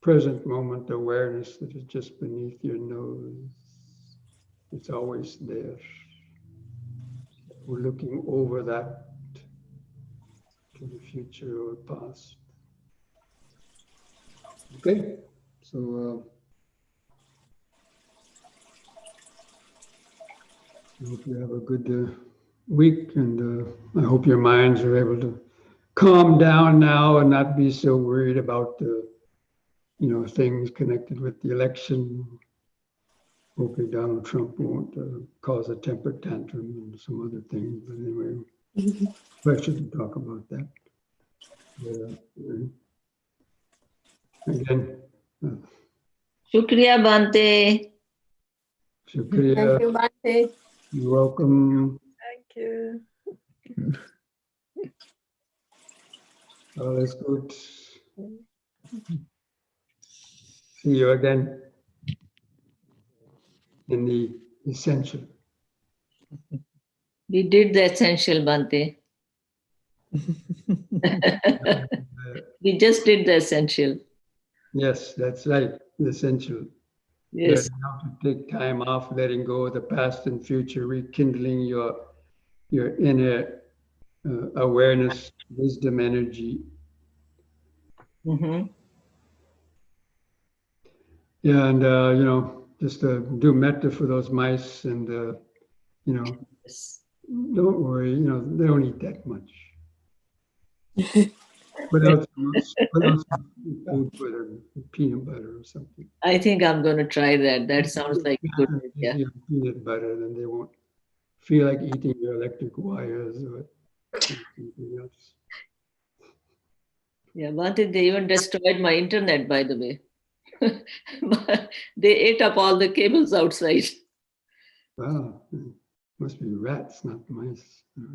present moment awareness that is just beneath your nose. It's always there. We're looking over that to the future or past. Okay, so I hope you have a good week, and I hope your minds are able to calm down now and not be so worried about things connected with the election. Hopefully Donald Trump won't cause a temper tantrum and some other things. But anyway, I shouldn't talk about that. Again, Shukriya, Bhante. Shukriya. Thank you, Bhante. You're welcome. Thank you. Alles gut. See you again in the essential. We did the essential, Bhante. We just did the essential. Yes, that's right. The essential. Yes. Learning how to take time off, letting go of the past and future, rekindling your inner awareness, wisdom, energy. Mm-hmm. Yeah, and just do metta for those mice, and Yes. don't worry. They don't eat that much. What else? Food for them, peanut butter or something. I think I'm going to try that. That sounds like a good idea. Peanut butter, then they won't feel like eating your electric wires or something else. Yeah, Bhante, they even destroyed my internet, by the way. They ate up all the cables outside. Wow, must be rats, not mice.